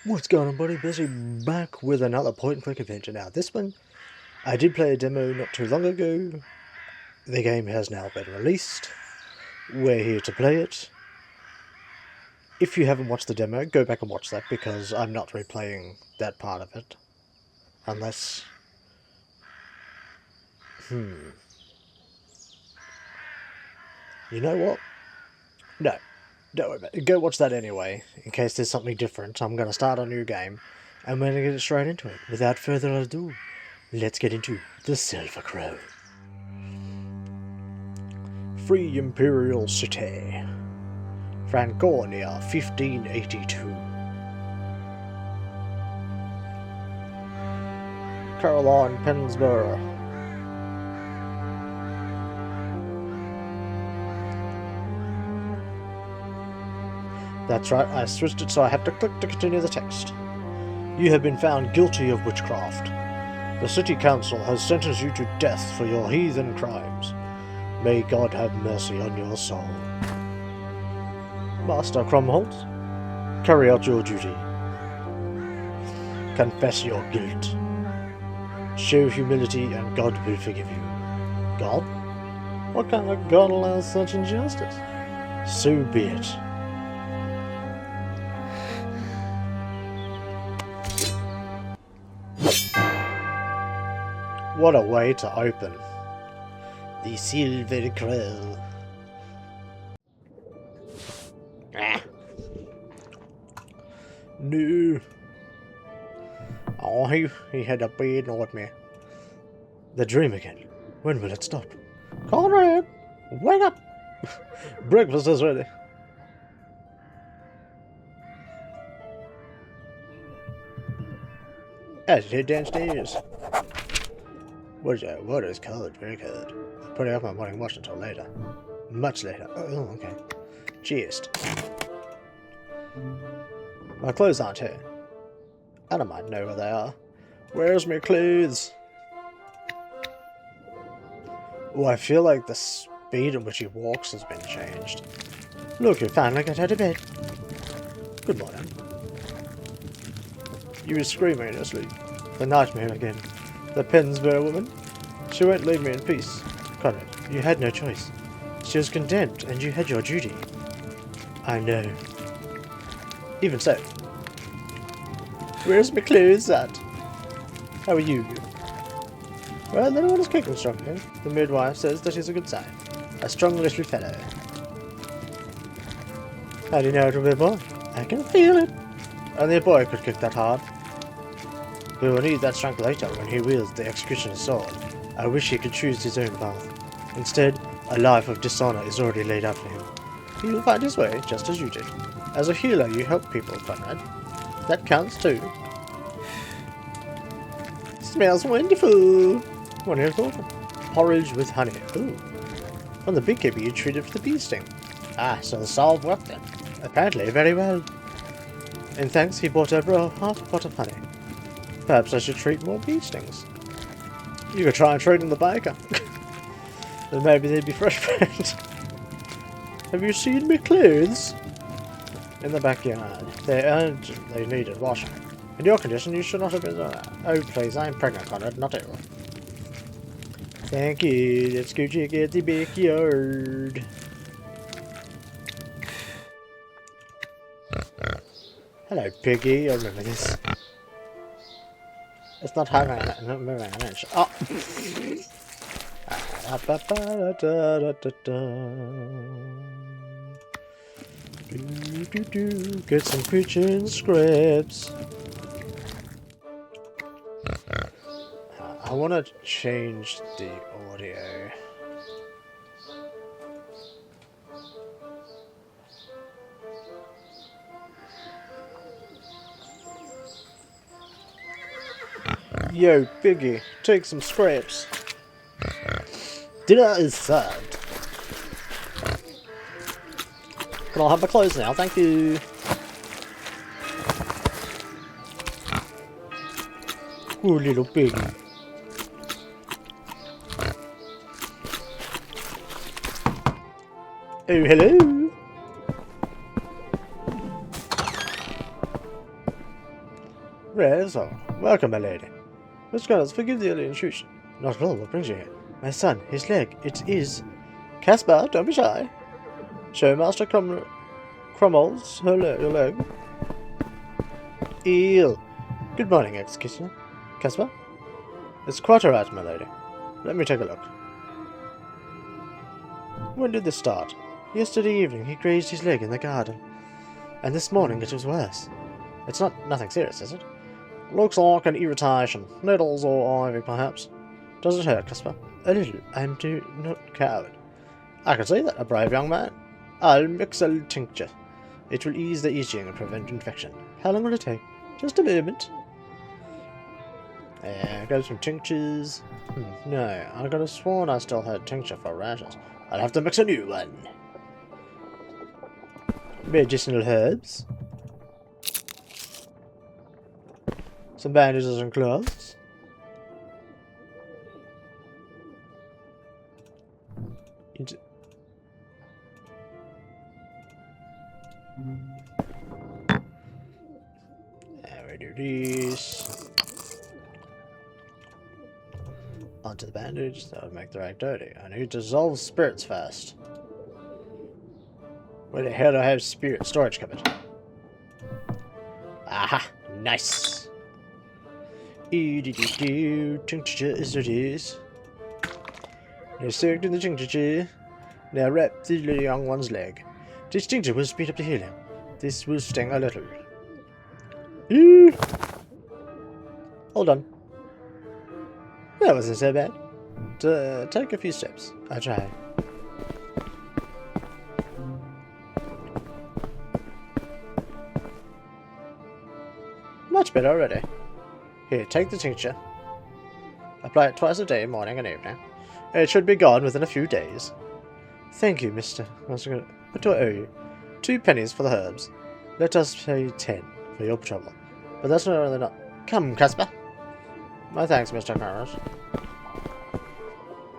What's going on, buddy? Busy back with another point-and-click adventure. Now, this one, I did play a demo not too long ago. The game has now been released. We're here to play it. If you haven't watched the demo, go back and watch that, because I'm not replaying that part of it. Unless... You know what? No. Don't worry about it. Go watch that anyway, in case there's something different. I'm going to start a new game, and we're going to get straight into it. Without further ado, let's get into the Silver Crow. Free Imperial City. Franconia, 1582. Caroline Pennsboro. That's right, I switched it so I have to click to continue the text. You have been found guilty of witchcraft. The City Council has sentenced you to death for your heathen crimes. May God have mercy on your soul. Master Crumholt, carry out your duty. Confess your guilt. Show humility and God will forgive you. God? What kind of God allows such injustice? So be it. What a way to open. The Silver Crow. No. Oh, he had a bad nightmare. The dream again. When will it stop? Conrad! Wake up! Breakfast is ready. As you head downstairs. Water is cold, very cold. Putting off my morning wash until later. Much later. Oh, okay. Cheers. My clothes aren't here. I don't mind know where they are. Where's my clothes? Oh, I feel like the speed at which he walks has been changed. Look, you finally got out of bed. Good morning. You were screaming in your sleep. The nightmare again. The Pennsboro woman? She won't leave me in peace. Conrad, you had no choice. She was condemned, and you had your duty. I know. Even so. Where's my clothes at? How are you? Well, no one is kicking strongly. The midwife says that is a good sign. A strong little fellow. How do you know it will be a boy? I can feel it. Only a boy could kick that hard. He will need that strength later when he wields the executioner's sword. I wish he could choose his own path. Instead, a life of dishonor is already laid out for him. He will find his way, just as you did. As a healer, you help people, Conrad. That counts too. Smells wonderful! What have you thought? Porridge with honey. Ooh. From the beekeeper you treated for the bee sting. Ah, so the salve worked then. Apparently very well. In thanks, he brought over a half a pot of honey. Perhaps I should treat more bee stings. You could try and trade in the baker. Then maybe they'd be fresh bread. Have you seen my clothes? In the backyard. They urgently needed washing. In your condition, you should not have been... Oh, please, I am pregnant, Conrad, not ill. Thank you. Let's go check out the backyard. Hello, Piggy. I remember this. It's not hard. Oh! Get some kitchen scraps. I want to change the audio. Yo, Biggie, take some scraps. Dinner is served. Can I have my clothes now? Thank you. Poor little piggy. Oh, hello. Well, so, welcome, my lady. Miss Connors, forgive the early intrusion. Not at all, what brings you here? My son, his leg, it is... Caspar, don't be shy. Show Master Crummel's your leg. Eel. Good morning, Executioner. Caspar? It's quite alright, my lady. Let me take a look. When did this start? Yesterday evening he grazed his leg in the garden. And this morning it was worse. It's nothing serious, is it? Looks like an irritation. Nettles or ivy, perhaps. Does it hurt, Caspar? A little. I am not coward. I can see that, a brave young man. I'll mix a tincture. It will ease the itching and prevent infection. How long will it take? Just a moment. Got some tinctures. No, I could have sworn I still had tincture for rashes. I'll have to mix a new one. Medicinal herbs. Some bandages and cloths. There we do this. Onto the bandage, that would make the rag dirty. I need to dissolve spirits first. Where the hell do I have spirit storage cupboard? Aha! Nice! Tincture is what it is. Now soaked in the tincture. Now wrap the little young one's leg. This tincture will speed up the healing. This will sting a little. Hold on. That wasn't so bad. Take a few steps. I'll try. Much better already. Here, take the tincture. Apply it twice a day, morning and evening. It should be gone within a few days. Thank you, Mr. What do I owe you? 2 pennies for the herbs. Let us pay 10 for your trouble. But that's not really not. Come, Caspar. My thanks, Mr. Connors.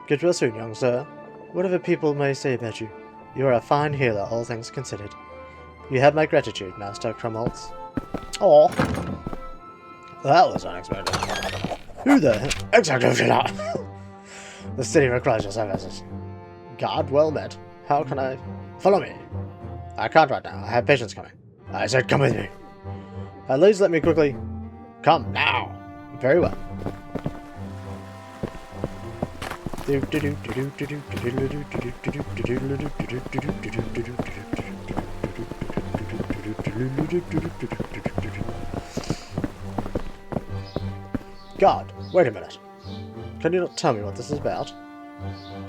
Get well soon, young sir. Whatever people may say about you, you are a fine healer, all things considered. You have my gratitude, Master Crumholtz. Aw. That was unexpected. Who the hell? Executioner! The city requires your services. God well met. How can I... Follow me. I can't right now. I have patients coming. I said come with me. At least let me quickly... Come now. Very well. God, wait a minute. Can you not tell me what this is about?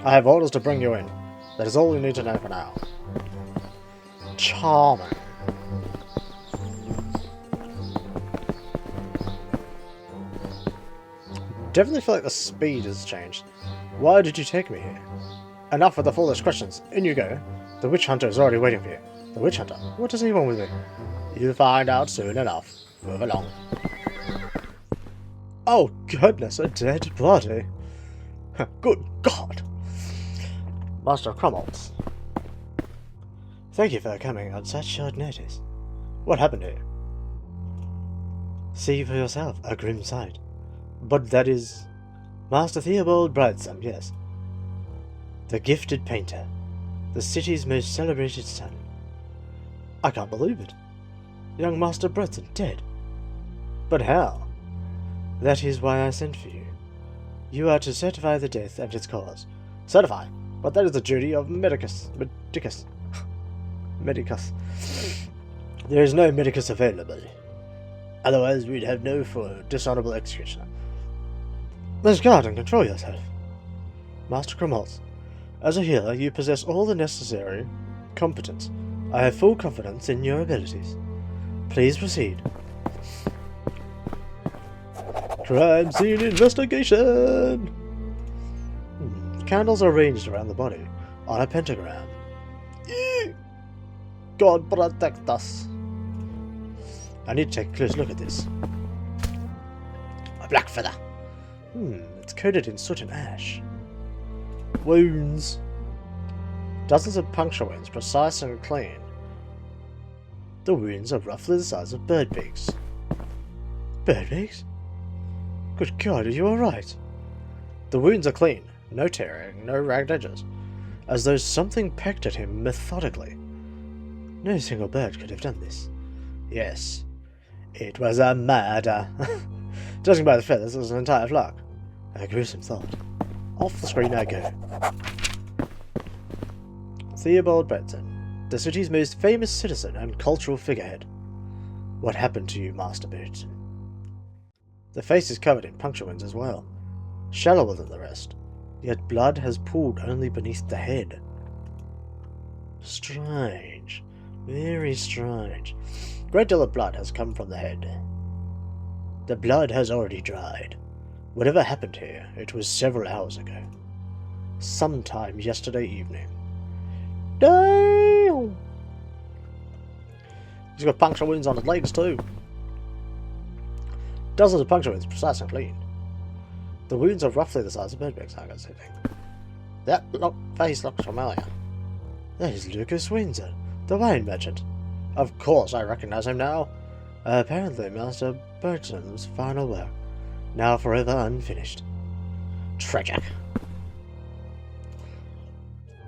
I have orders to bring you in. That is all you need to know for now. Charming. Definitely feel like the speed has changed. Why did you take me here? Enough with the foolish questions. In you go. The witch hunter is already waiting for you. The witch hunter? What does he want with me? You'll find out soon enough. Move along. Oh goodness, a dead body. Good God. Master Crumholtz. Thank you for coming on such short notice. What happened here? See for yourself, a grim sight. But that is... Master Theobald Brightsome, yes. The gifted painter. The city's most celebrated son. I can't believe it. Young Master Brightsome dead. But how? That is why I sent for you. You are to certify the death and its cause. Certify? But that is the duty of Medicus. Medicus. There is no Medicus available. Otherwise we'd have no dishonorable executioner. Let's guard and control yourself. Master Crumholtz, as a healer you possess all the necessary competence. I have full confidence in your abilities. Please proceed. Crime scene investigation! Candles are arranged around the body, on a pentagram. God protect us. I need to take a close look at this. A black feather. It's coated in soot and ash. Wounds. Dozens of puncture wounds, precise and clean. The wounds are roughly the size of bird beaks. Birdbeaks? Good God, are you alright? The wounds are clean, no tearing, no ragged edges, as though something pecked at him methodically. No single bird could have done this. Yes, it was a murder. Judging by the feathers, it was an entire flock. A gruesome thought. Off the screen I go. Theobald Benson, the city's most famous citizen and cultural figurehead. What happened to you, Master Benson? The face is covered in puncture wounds as well, shallower than the rest, yet blood has pooled only beneath the head. Strange. Very strange. Great deal of blood has come from the head. The blood has already dried. Whatever happened here, it was several hours ago. Sometime yesterday evening. Damn! He's got puncture wounds on his legs too. Dozens of puncture wounds, precise and clean. The wounds are roughly the size of birdbeaks, I can see. That face looks familiar. That is Lucas Windsor, the wine merchant. Of course I recognize him now. Apparently Master Bertram's final work, now forever unfinished. Tragic.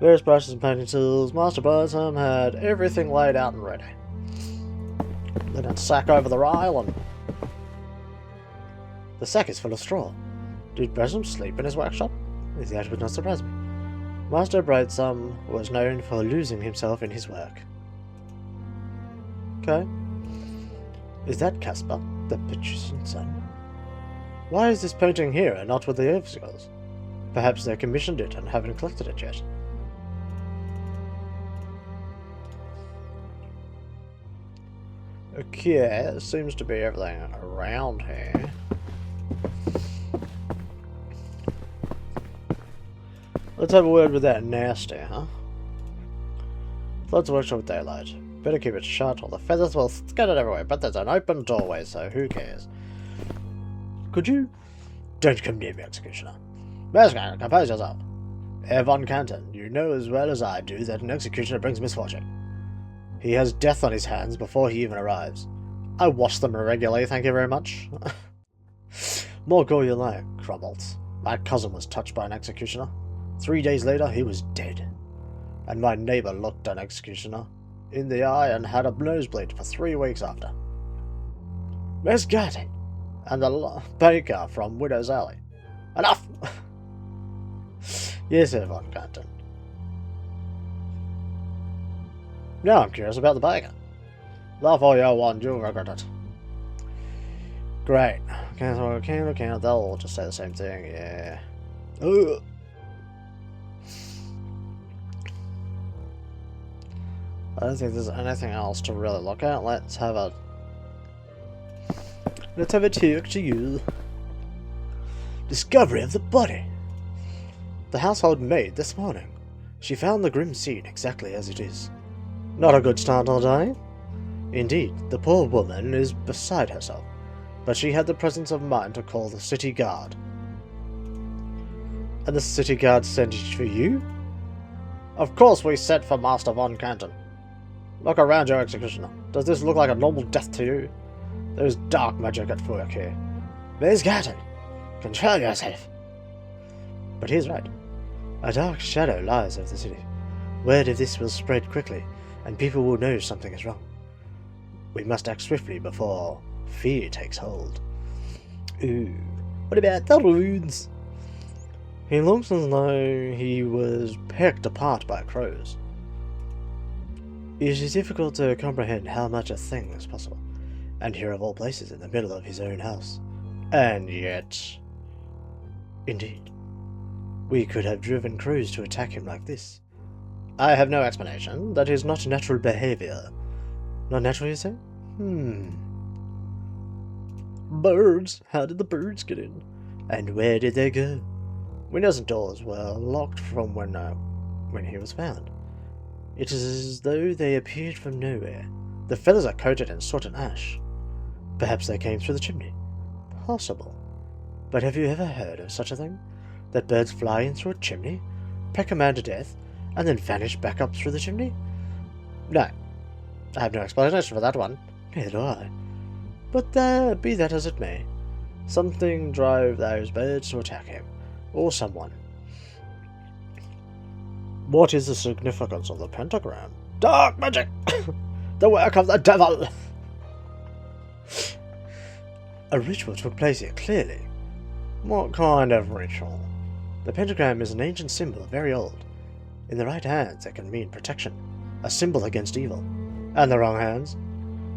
Various brushes and painting tools. Master Bertram had everything laid out and ready. Then a sack over the rail and... The sack is full of straw. Did Bertram sleep in his workshop? That would not surprise me. Master Brightsome was known for losing himself in his work. Okay. Is that Caspar, the patrician son? Why is this painting here and not with the overseers? Perhaps they commissioned it and haven't collected it yet. Okay, it seems to be everything around here. Let's have a word with that nasty, huh? Let's work with daylight. Better keep it shut or the feathers will scatter everywhere, but there's an open doorway, so who cares? Could you? Don't come near me, Executioner. BeziesGaming, compose yourself. Herr von Canton, you know as well as I do that an executioner brings misfortune. He has death on his hands before he even arrives. I wash them regularly, thank you very much. More gore you like, Crumbolts. My cousin was touched by an executioner. 3 days later, he was dead. And my neighbour looked an executioner in the eye and had a nosebleed for 3 weeks after. Where's Garden? And the baker from Widow's Alley. Enough! Yes, Herr von Canton. Now I'm curious about the baker. Laugh all you want, you'll regret it. Great. They'll all just say the same thing, yeah. Ugh. I don't think there's anything else to really look at. Let's have a talk to you. Discovery of the body. The household maid this morning. She found the grim scene exactly as it is. Not a good start all day. Indeed, the poor woman is beside herself, but she had the presence of mind to call the city guard. And the city guard sent it for you? Of course we sent for Master von Canton. Look around your executioner. Does this look like a normal death to you? There's dark magic at work here. Where's Garden? Control yourself. But he's right. A dark shadow lies over the city. Word of this will spread quickly, and people will know something is wrong. We must act swiftly before fear takes hold. Ooh, what about the runes? He looks as though he was pecked apart by crows. It is difficult to comprehend how much a thing is possible, and here of all places in the middle of his own house. And yet... Indeed. We could have driven crows to attack him like this. I have no explanation. That is not natural behavior. Not natural, you say? Birds. How did the birds get in? And where did they go? Windows and doors were locked from when he was found. It is as though they appeared from nowhere. The feathers are coated in soot and ash. Perhaps they came through the chimney. Possible. But have you ever heard of such a thing? That birds fly in through a chimney, peck a man to death, and then vanish back up through the chimney? No. I have no explanation for that one. Neither do I. But be that as it may, something drove those birds to attack him, or someone. What is the significance of the pentagram? Dark magic! The work of the devil! A ritual took place here, clearly. What kind of ritual? The pentagram is an ancient symbol, very old. In the right hands, it can mean protection, a symbol against evil. And the wrong hands?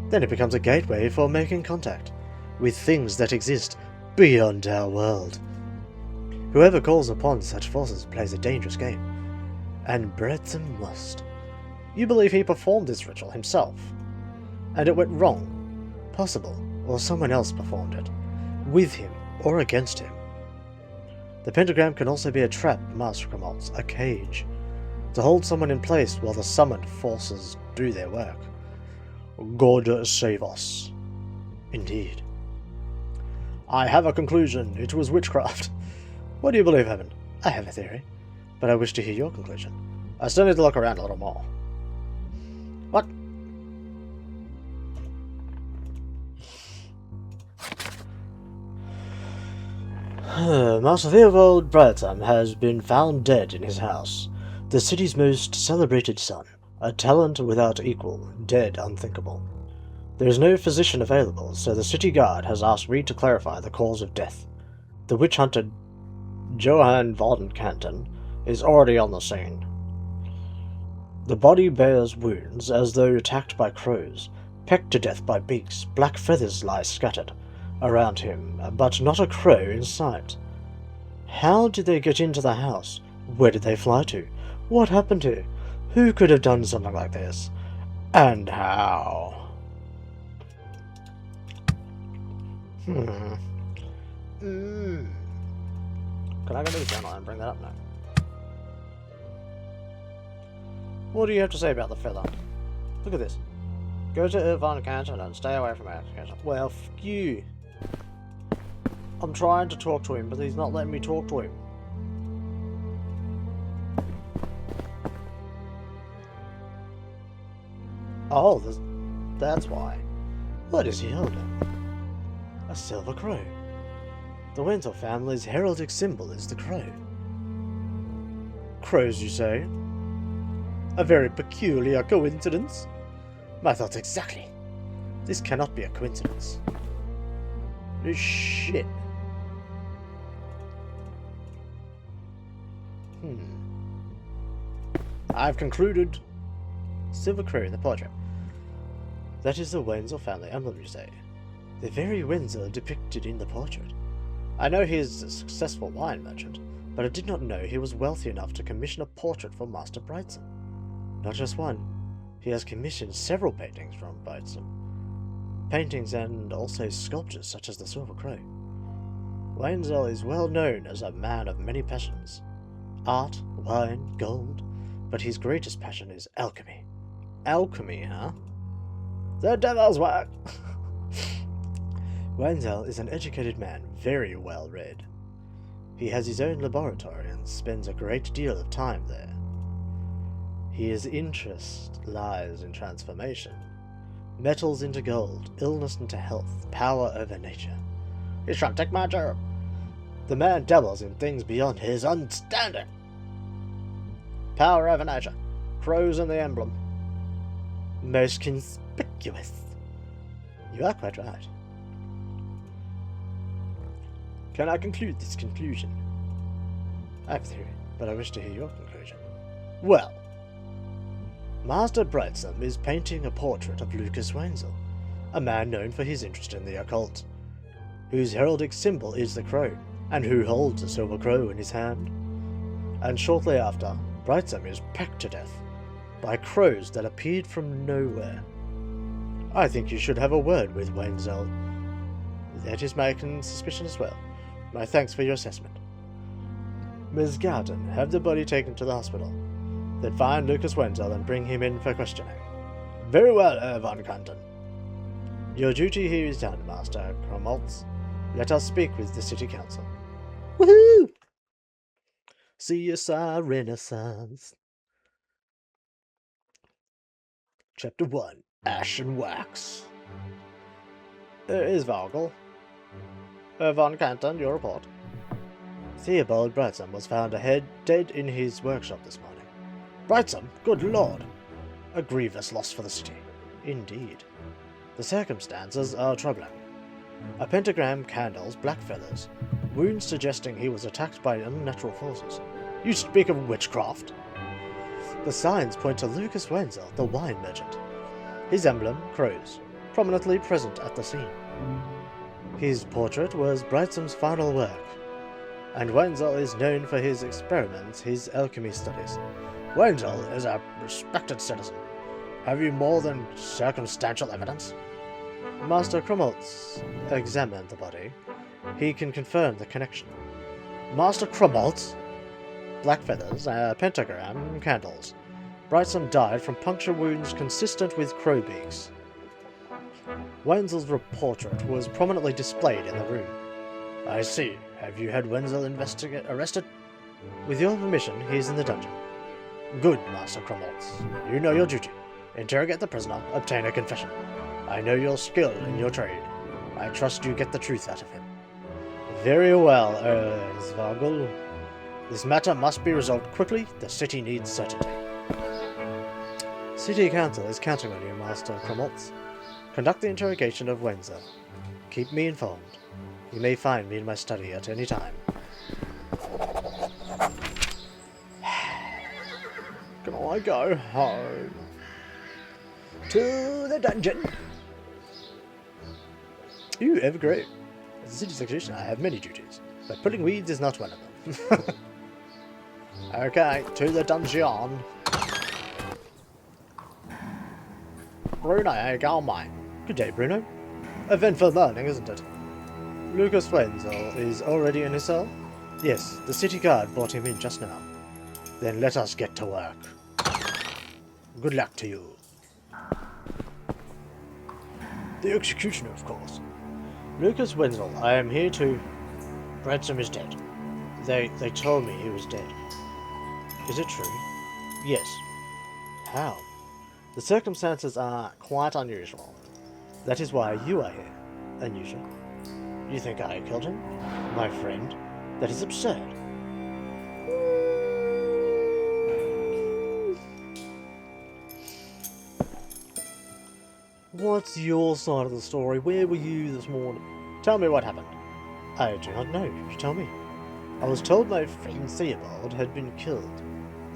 Then it becomes a gateway for making contact with things that exist beyond our world. Whoever calls upon such forces plays a dangerous game, and Breton must. You believe he performed this ritual himself, and it went wrong. Possible, or someone else performed it, with him or against him. The pentagram can also be a trap, Master Krumholtz, a cage, to hold someone in place while the summoned forces do their work. God save us. Indeed. I have a conclusion. It was witchcraft. What do you believe happened? I have a theory, but I wish to hear your conclusion. I still need to look around a little more. What? Master Theobald Brightham has been found dead in his house. The city's most celebrated son. A talent without equal. Dead unthinkable. There is no physician available, so the city guard has asked Reed to clarify the cause of death. The witch hunter Johann von Canton is already on the scene. The body bears wounds as though attacked by crows, pecked to death by beaks. Black feathers lie scattered around him, but not a crow in sight. How did they get into the house? Where did they fly to? What happened to? Who could have done something like this? And how? Can I go to the journal and bring that up now? What do you have to say about the feather? Look at this. Go to Irvine Canton and stay away from our Canton. Well, f you. I'm trying to talk to him, but he's not letting me talk to him. Oh, that's why. What is he holding? A silver crow. The Wenzel family's heraldic symbol is the crow. Crows, you say? A very peculiar coincidence. My thoughts exactly. This cannot be a coincidence. Shit. I've concluded. Silver crow in the portrait. That is the Wenzel family emblem, you say. The very Wenzel depicted in the portrait. I know he is a successful wine merchant, but I did not know he was wealthy enough to commission a portrait for Master Brightsome. Not just one. He has commissioned several paintings from Brightsome. Paintings and also sculptures such as the Silver Crow. Wenzel is well known as a man of many passions. Art, wine, gold, but his greatest passion is alchemy. Alchemy, huh? The devil's work! Wenzel is an educated man, very well read. He has his own laboratory and spends a great deal of time there. His interest lies in transformation. Metals into gold, illness into health, power over nature. He's trying to take my job. The man dabbles in things beyond his understanding. Power over nature. Crows in the emblem. Most conspicuous. You are quite right. Can I conclude this conclusion? I have a theory, but I wish to hear your conclusion. Well, Master Brightsome is painting a portrait of Lucas Wenzel, a man known for his interest in the occult, whose heraldic symbol is the crow, and who holds a silver crow in his hand. And shortly after, Brightsome is pecked to death by crows that appeared from nowhere. I think you should have a word with Wenzel. That is my suspicion as well. My thanks for your assessment. Ms. Garden, have the body taken to the hospital. Then find Lucas Wenzel and bring him in for questioning. Very well, Von Canton. Your duty here is done, Master Krumholtz. Let us speak with the City Council. Woohoo! CSI Renaissance. Chapter 1. Ash and Wax. Isvargel. Von Canton, your report. Theobald Brightsome was found dead in his workshop this morning. Brightsome? Good lord! A grievous loss for the city. Indeed. The circumstances are troubling. A pentagram, candles, black feathers. Wounds suggesting he was attacked by unnatural forces. You speak of witchcraft? The signs point to Lucas Wenzel, the wine merchant. His emblem, crows, prominently present at the scene. His portrait was Brightsome's final work, and Wenzel is known for his experiments, his alchemy studies. Wenzel is a respected citizen. Have you more than circumstantial evidence? Master Krumholtz examined the body. He can confirm the connection. Master Krumholtz? Black feathers, a pentagram, candles. Brightsome died from puncture wounds consistent with crow beaks. Wenzel's portrait was prominently displayed in the room. I see. Have you had Wenzel arrested? With your permission, he is in the dungeon. Good, Master Krumholtz. You know your duty. Interrogate the prisoner, obtain a confession. I know your skill in your trade. I trust you get the truth out of him. Very well, Isvargel. This matter must be resolved quickly. The city needs certainty. City Council is counting on you, Master Krumholtz. Conduct the interrogation of Wenzel. Keep me informed. You may find me in my study at any time. Can I go home? To the dungeon. Ooh, ever great. As a city executioner, I have many duties, but pulling weeds is not one of them. Okay, to the dungeon. Bruno, how you going, mate? Good day, Bruno. Eventful morning, isn't it? Lucas Wenzel is already in his cell? Yes, the city guard brought him in just now. Then let us get to work. Good luck to you. The executioner, of course. Lucas Wenzel, I am here to... Brightsome is dead. They told me he was dead. Is it true? Yes. How? The circumstances are quite unusual. That is why you are here. Unusual. You think I killed him? My friend? That is absurd. What's your side of the story? Where were you this morning? Tell me what happened. I do not know. Tell me. I was told my friend Theobald had been killed.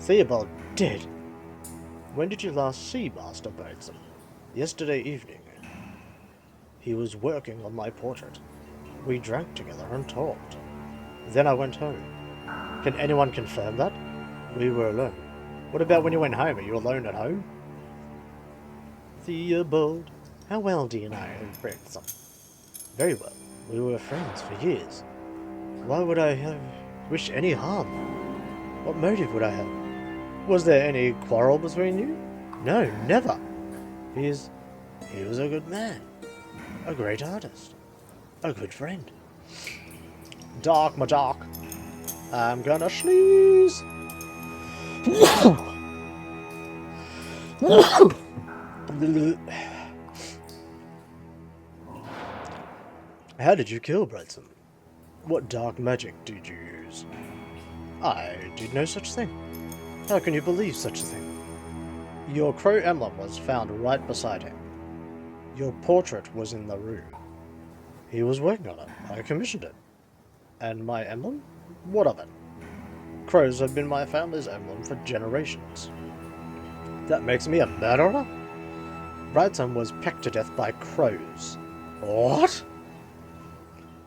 Theobald dead? When did you last see Master Brightsome? Yesterday evening. He was working on my portrait. We drank together and talked. Then I went home. Can anyone confirm that? We were alone. What about when you went home? Are you alone at home? Theobald, how well do you know Brightsome? Very well. We were friends for years. Why would I have wished any harm? What motive would I have? Was there any quarrel between you? No, never. He was a good man. A great artist. A good friend. Dark, my dark. I'm gonna sneeze. How did you kill Brightsome? What dark magic did you use? I did no such thing. How can you believe such a thing? Your crow emblem was found right beside him. Your portrait was in the room. He was working on it. I commissioned it. And my emblem? What of it? Crows have been my family's emblem for generations. That makes me a murderer? Brightsome was pecked to death by crows. What?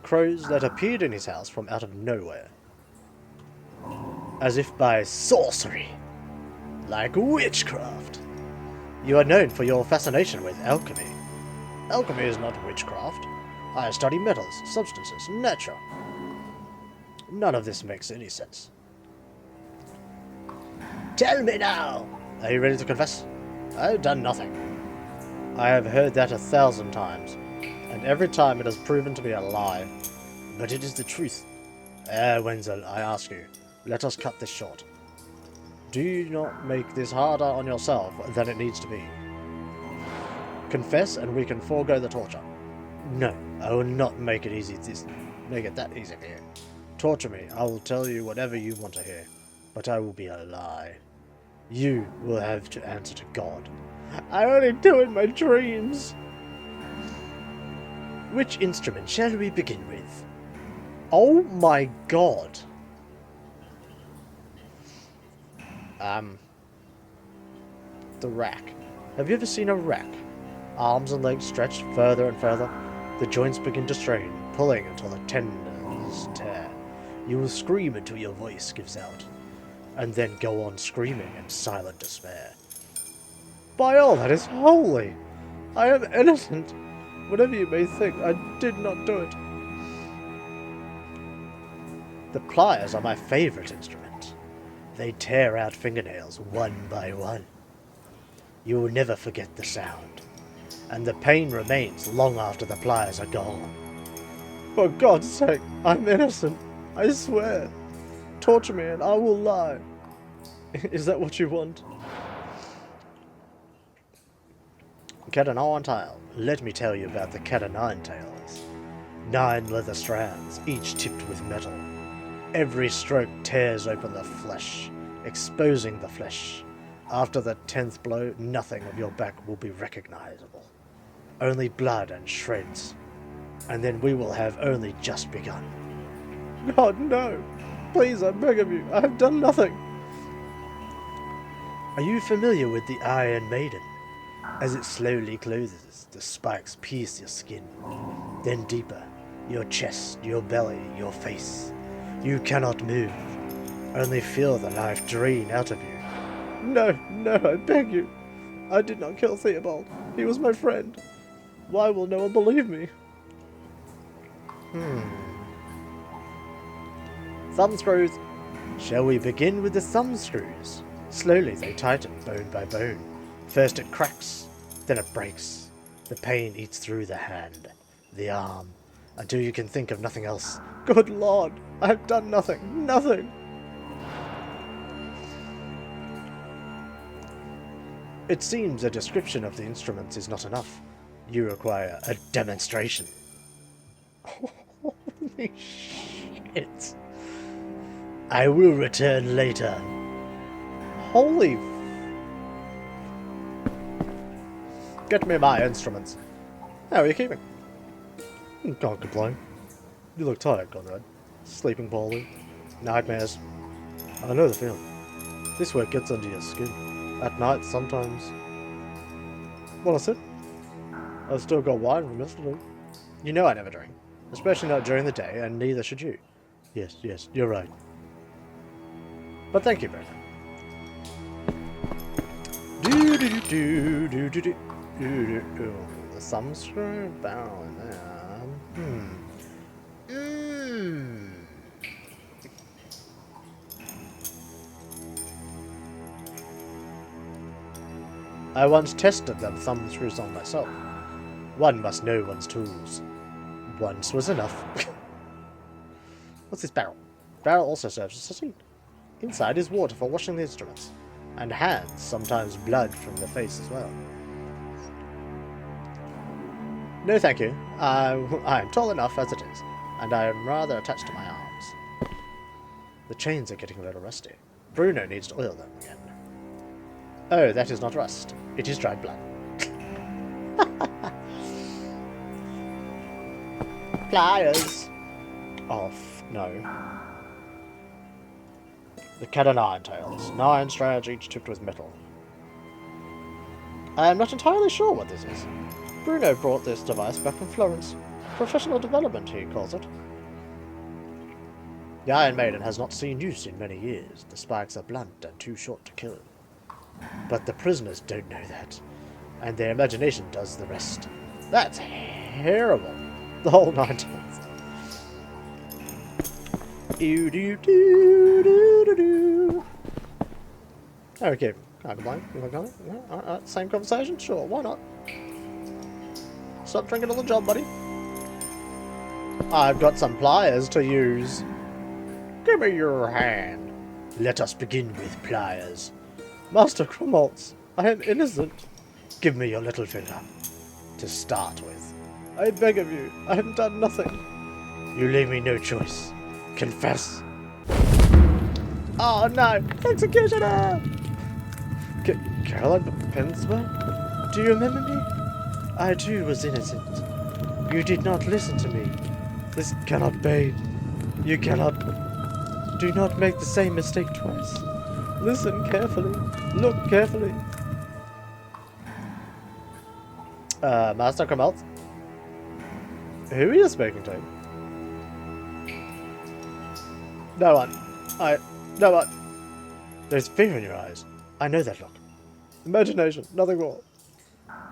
Crows that appeared in his house from out of nowhere. As if by sorcery. Like witchcraft. You are known for your fascination with alchemy. Alchemy is not witchcraft. I study metals, substances, nature. None of this makes any sense. Tell me now! Are you ready to confess? I've done nothing. I have heard that 1,000 times, and every time it has proven to be a lie. But it is the truth. Wenzel, I ask you, let us cut this short. Do not make this harder on yourself than it needs to be. Confess and we can forego the torture. No, I will not make it easy. Make it that easy for you. Torture me. I will tell you whatever you want to hear, but I will be a lie. You will have to answer to God. I only do it in my dreams. Which instrument shall we begin with? Oh my God. The rack. Have you ever seen a rack? Arms and legs stretched further and further. The joints begin to strain, pulling until the tendons tear. You will scream until your voice gives out, and then go on screaming in silent despair. By all that is holy! I am innocent! Whatever you may think, I did not do it. The pliers are my favourite instrument. They tear out fingernails one by one. You will never forget the sound, and the pain remains long after the pliers are gone. For God's sake, I'm innocent. I swear. Torture me and I will lie. Is that what you want? Cat o' nine tail. Let me tell you about the cat o' nine tails. 9 leather strands, each tipped with metal. Every stroke tears open the flesh, exposing the flesh. After the 10th blow, nothing of your back will be recognizable. Only blood and shreds. And then we will have only just begun. God, no! Please, I beg of you, I have done nothing! Are you familiar with the Iron Maiden? As it slowly closes, the spikes pierce your skin. Then deeper, your chest, your belly, your face. You cannot move. Only feel the knife drain out of you. No, no, I beg you. I did not kill Theobald. He was my friend. Why will no one believe me? Thumb screws. Shall we begin with the thumb screws? Slowly they tighten, bone by bone. First it cracks, then it breaks. The pain eats through the hand, the arm, until you can think of nothing else. Good Lord, I have done nothing, nothing! It seems a description of the instruments is not enough. You require a demonstration. Holy shit. I will return later. Holy... Get me my instruments. How are you keeping? Can't complain. You look tired, Conrad. Sleeping poorly. Nightmares. I know the feeling. This work gets under your skin. At night, sometimes. What I said? I've still got wine from yesterday. You know I never drink. Especially not during the day, and neither should you. Yes, yes, you're right. But thank you, Brendan. The thumb screw barrel in there. I once tested them thumb screws on myself. One must know one's tools. Once was enough. What's this barrel? Barrel also serves as a sink. Inside is water for washing the instruments. And hands, sometimes blood from the face as well. No thank you. I am tall enough as it is, and I am rather attached to my arms. The chains are getting a little rusty. Bruno needs to oil them again. Oh, that is not rust. It is dried blood. Pliers! Oh, no. The cat o' nine tails. 9 strands, each tipped with metal. I am not entirely sure what this is. Bruno brought this device back from Florence. Professional development, he calls it. The Iron Maiden has not seen use in many years. The spikes are blunt and too short to kill. But the prisoners don't know that, and their imagination does the rest. That's terrible. The whole 9 times. Okay, can't complain. Same conversation? Sure, why not? Stop drinking on the job, buddy. I've got some pliers to use. Give me your hand. Let us begin with pliers. Master Cromults, I am innocent. Give me your little finger. To start with. I beg of you, I have done nothing. You leave me no choice. Confess. Oh no! Executioner! Caroline Penswell? Do you remember me? I too was innocent. You did not listen to me. This cannot be. You cannot. Do not make the same mistake twice. Listen carefully. Look carefully. Master Kamalt? Who are you speaking to? No one. No one. There's fear in your eyes. I know that look. Imagination, nothing more.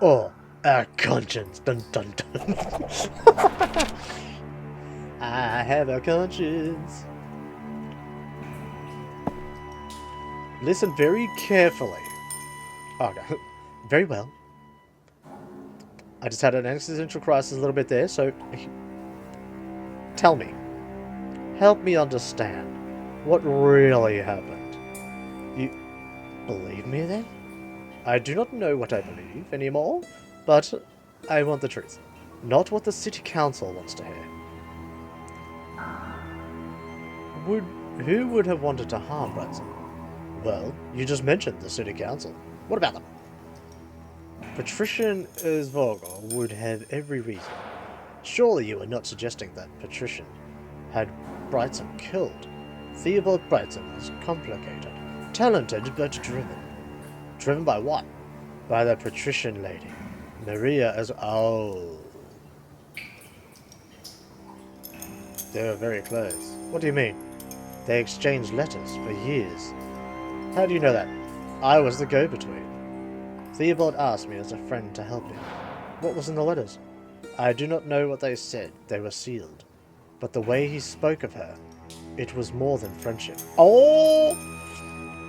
Or a conscience. Dun dun dun. I have a conscience. Listen very carefully. Okay. Very well. I just had an existential crisis a little bit there, so tell me. Help me understand what really happened. You believe me then? I do not know what I believe anymore, but I want the truth. Not what the city council wants to hear. Who would have wanted to harm Branson? Well, you just mentioned the city council. What about them? Patrician Vogel would have every reason. Surely you are not suggesting that Patrician had Brightson killed. Theobald Brightson was complicated, talented but driven. Driven by what? By the patrician lady, Maria as— oh. They were very close. What do you mean? They exchanged letters for years. How do you know that? I was the go-between. Theobald asked me as a friend to help him. What was in the letters? I do not know what they said. They were sealed. But the way he spoke of her, it was more than friendship. Oh!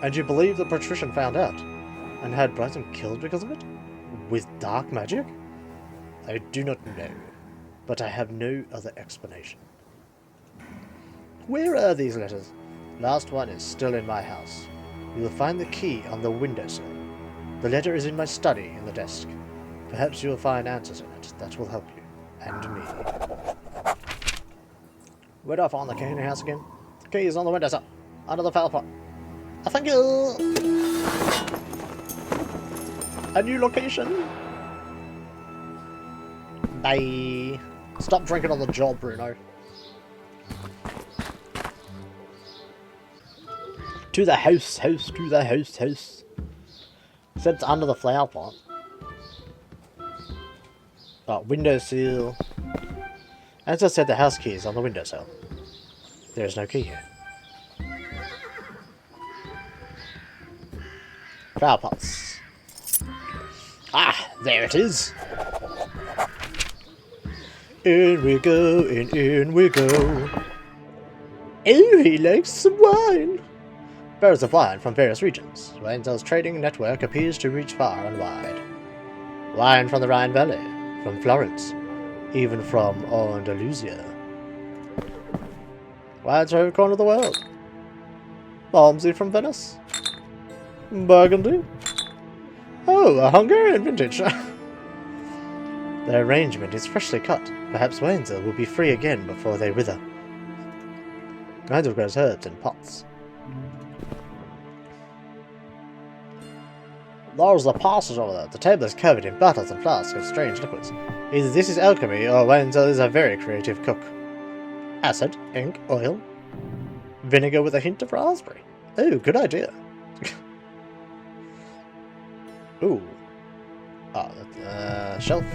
And you believe that Patrician found out? And had Brighton killed because of it? With dark magic? I do not know. But I have no other explanation. Where are these letters? Last one is still in my house. You will find the key on the windowsill. The letter is in my study in the desk. Perhaps you will find answers in it that will help you. And me. Where do I find the key in the house again? The key is on the windowsill. Under the flower pot. Thank you! A new location! Bye! Stop drinking on the job, Bruno. To the house, to the house. Said it's under the flower pot. Oh, windowsill. As I said, the house key is on the windowsill. There is no key here. Flower pots. Ah, there it is. In we go, in we go. Oh, he likes some wine. Barrels of wine from various regions. Wenzel's trading network appears to reach far and wide. Wine from the Rhine Valley, from Florence, even from Andalusia. Wine's from every corner of the world. Malmsey from Venice. Burgundy. Oh, a Hungarian vintage. The arrangement is freshly cut. Perhaps Wenzel will be free again before they wither. Wenzel grows herbs in pots. There's the passage over there. The table is covered in bottles and flasks of strange liquids. Either this is alchemy, or Wenzel is a very creative cook. Acid, ink, oil, vinegar with a hint of raspberry. Oh, good idea. Ooh. Shelf.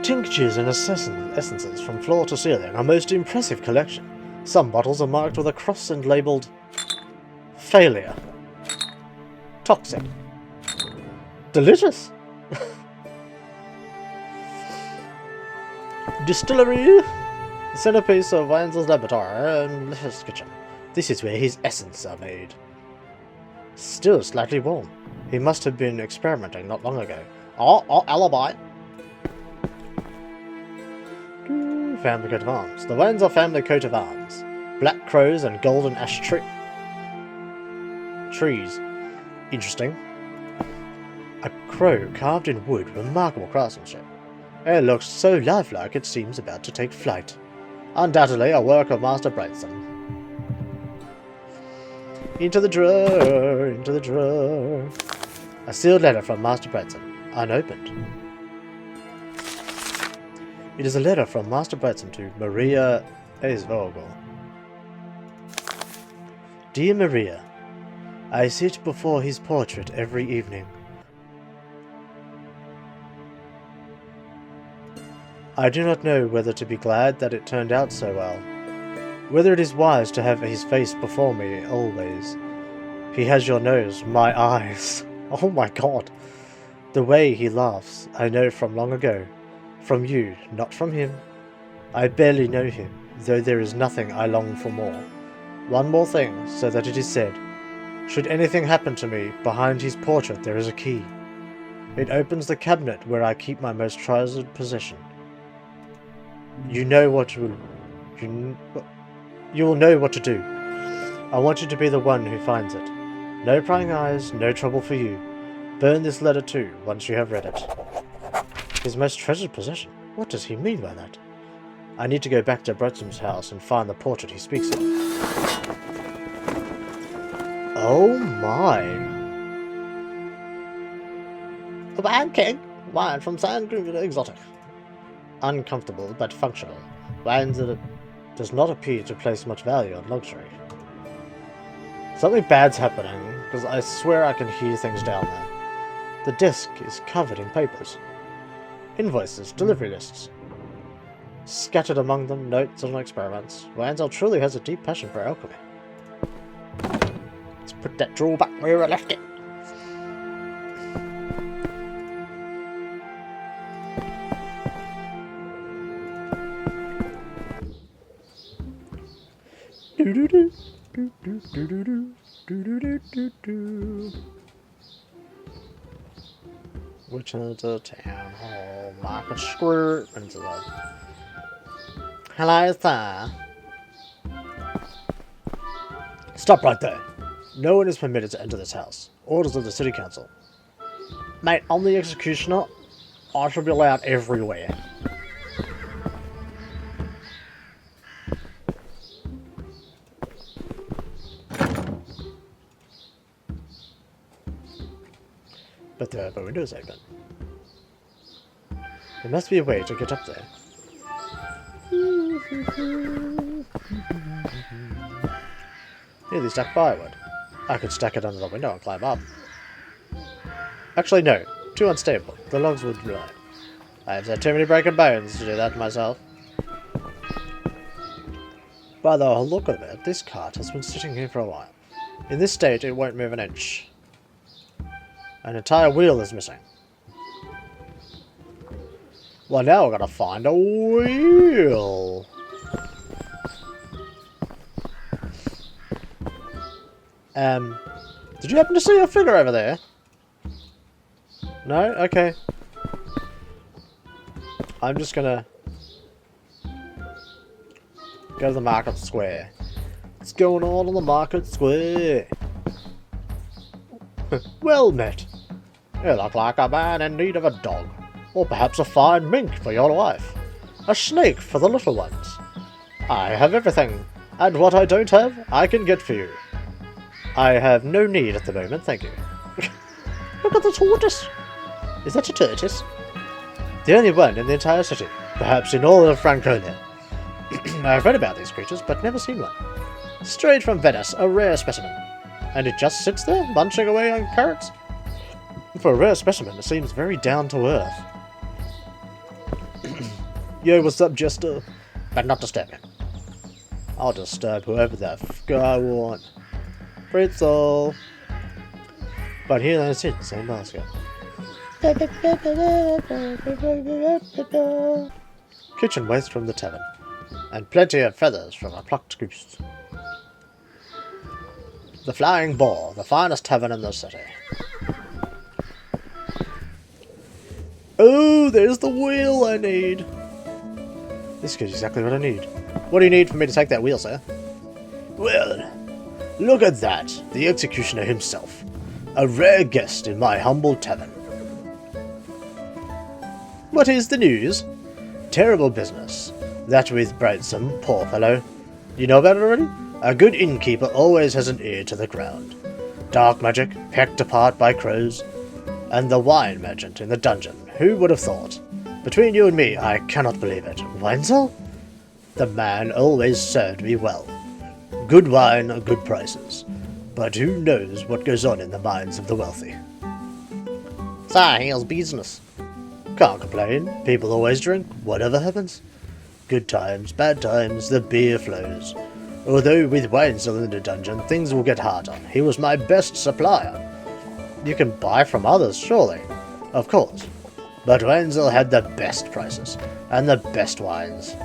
Tinctures and essences from floor to ceiling. A most impressive collection. Some bottles are marked with a cross and labelled failure. Toxic. Delicious. Distillery. The centerpiece of Wenzel's laboratory and delicious kitchen. This is where his essence are made. Still slightly warm. He must have been experimenting not long ago. Oh, alibi. Family coat of arms. The Wenzel family coat of arms. Black crows and golden ash trees. Interesting. A crow carved in wood. Remarkable craftsmanship. It looks so lifelike it seems about to take flight. Undoubtedly a work of Master Brightson. Into the drawer, into the drawer. A sealed letter from Master Brightson, unopened. It is a letter from Master Brightson to Maria Eisvogel. Dear Maria, I sit before his portrait every evening. I do not know whether to be glad that it turned out so well, whether it is wise to have his face before me always. He has your nose, my eyes. Oh my god. The way he laughs, I know from long ago. From you, not from him. I barely know him, though there is nothing I long for more. One more thing, so that it is said. Should anything happen to me, behind his portrait there is a key. It opens the cabinet where I keep my most treasured possession. You know what will... You will know what to do. I want you to be the one who finds it. No prying eyes, no trouble for you. Burn this letter too, once you have read it. His most treasured possession? What does he mean by that? I need to go back to Brightson's house and find the portrait he speaks of. Oh my! A wine king! Wine from San Exotic. Uncomfortable but functional. Wine that does not appear to place much value on luxury. Something bad's happening, because I swear I can hear things down there. The desk is covered in papers. Invoices, delivery lists. Scattered among them, notes on experiments. Wanzel truly has a deep passion for alchemy. Let's put that drawer back where I left it. Return to the town hall, market square, into the... Hello, sir. Stop right there. No one is permitted to enter this house. Orders of the city council. Mate, I'm the executioner. I should be allowed everywhere. But the window's open. There must be a way to get up there. Nearly stuck firewood. I could stack it under the window and climb up. Actually, no. Too unstable. The logs would rot. I've had too many broken bones to do that myself. By the look of it, this cart has been sitting here for a while. In this state, it won't move an inch. An entire wheel is missing. Well, now we're gonna find a wheel. Did you happen to see a figure over there? No? Okay. I'm just gonna go to the market square. What's going on in the market square? Well met. You look like a man in need of a dog. Or perhaps a fine mink for your wife. A snake for the little ones. I have everything. And what I don't have, I can get for you. I have no need at the moment, thank you. Look at the tortoise. Is that a tortoise? The only one in the entire city. Perhaps in all of Franconia. I've read about these creatures, but never seen one. Straight from Venice, a rare specimen. And it just sits there, munching away on carrots? For a rare specimen, it seems very down to earth. Yo, what's up, Jester? But not disturbing. I'll disturb whoever the f*** I want. Pretzel! But here they sit, same basket. Kitchen waste from the tavern. And plenty of feathers from a plucked goose. The Flying Boar, the finest tavern in the city. Oh, there's the wheel I need. This is exactly what I need. What do you need for me to take that wheel, sir? Well, look at that. The executioner himself. A rare guest in my humble tavern. What is the news? Terrible business. That with Brightsome, poor fellow. You know about it already? A good innkeeper always has an ear to the ground. Dark magic, pecked apart by crows. And the wine merchant in the dungeon. Who would have thought? Between you and me, I cannot believe it. Wenzel? The man always served me well. Good wine, good prices. But who knows what goes on in the minds of the wealthy? So, here's business. Can't complain. People always drink, whatever happens. Good times, bad times, the beer flows. Although with Wenzel in the dungeon, things will get harder. He was my best supplier. You can buy from others, surely. Of course. But Wenzel had the best prices, and the best wines.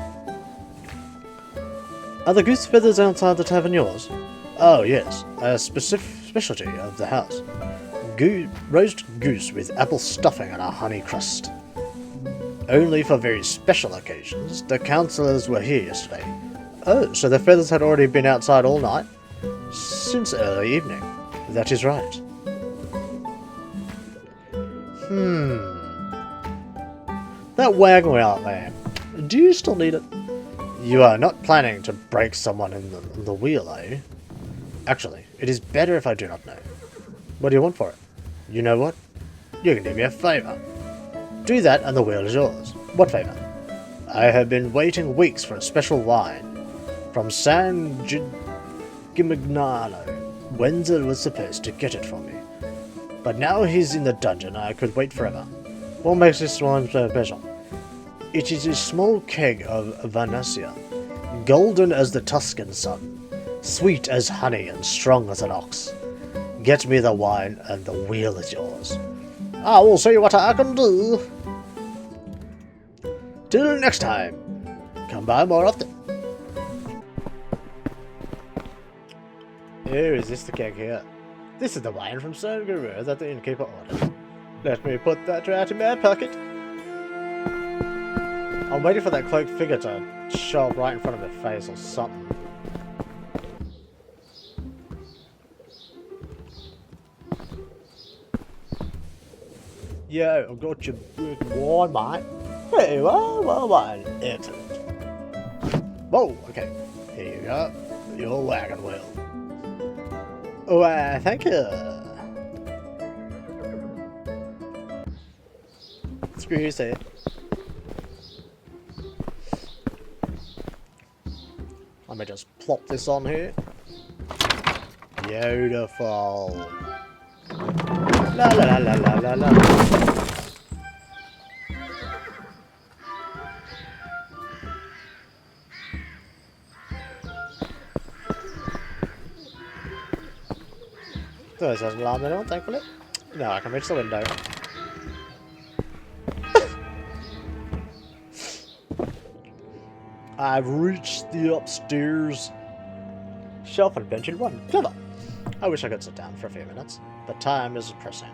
Are the goose feathers outside the tavern yours? Oh yes, a specialty of the house. Roast goose with apple stuffing and a honey crust. Only for very special occasions. The councillors were here yesterday. Oh, so the feathers had already been outside all night? Since early evening. That is right. That wagon wheel out there. Do you still need it? You are not planning to break someone in the wheel, are you? Actually, it is better if I do not know. What do you want for it? You know what? You can do me a favour. Do that and the wheel is yours. What favour? I have been waiting weeks for a special wine. From San Gimignano. Wenzel was supposed to get it for me. But now he's in the dungeon, I could wait forever. What makes this wine so special? It is a small keg of Venetia, golden as the Tuscan sun, sweet as honey and strong as an ox. Get me the wine and the wheel is yours. I will see what I can do. Till next time, come by more often. Here, is this the keg here? This is the wine from San Guru that the innkeeper ordered. Let me put that right in my pocket. I'm waiting for that cloaked figure to show up right in front of my face or something. Yo, I've got your wine, mate. Hey, wine. Excellent. Whoa, okay. Here you go. Your wagon wheel. Why, thank you. Screw you, say it. Let me just plop this on here. Beautiful. La la la la la la. So this doesn't alarm anyone, thankfully. No, I can reach the window. I've reached the upstairs shelf and bench in one. Clever. I wish I could sit down for a few minutes, but time is pressing.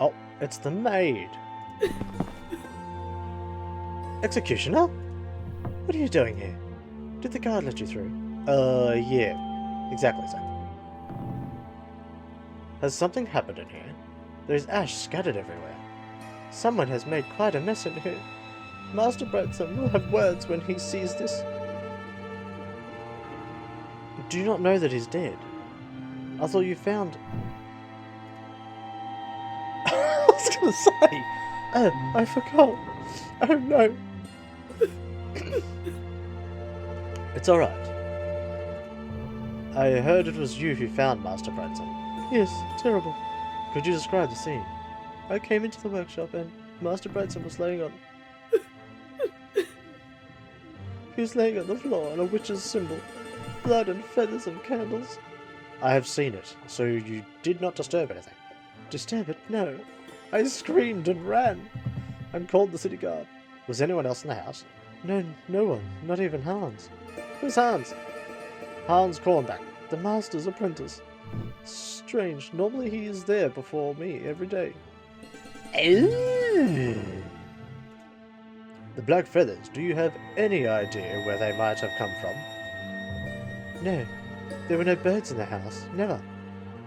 Oh, it's the maid. Executioner? What are you doing here? Did the guard let you through? Yeah. Exactly so. Has something happened in here? There's ash scattered everywhere. Someone has made quite a mess in here. Master Brightsome will have words when he sees this. Do you not know that he's dead? I thought you found... I was gonna say... Oh, I forgot. Oh no. It's alright. I heard it was you who found Master Brightsome. Yes, terrible. Could you describe the scene? I came into the workshop and Master Brightsome was laying on... He was laying on the floor on a witch's symbol. Blood and feathers and candles. I have seen it, so you did not disturb anything. Disturb it? No. I screamed and ran. And called the city guard. Was anyone else in the house? No, no one. Not even Hans. Who's Hans? Hans Cornback, the master's apprentice. Strange. Normally he is there before me every day. Oh. The black feathers, do you have any idea where they might have come from? No. There were no birds in the house, never.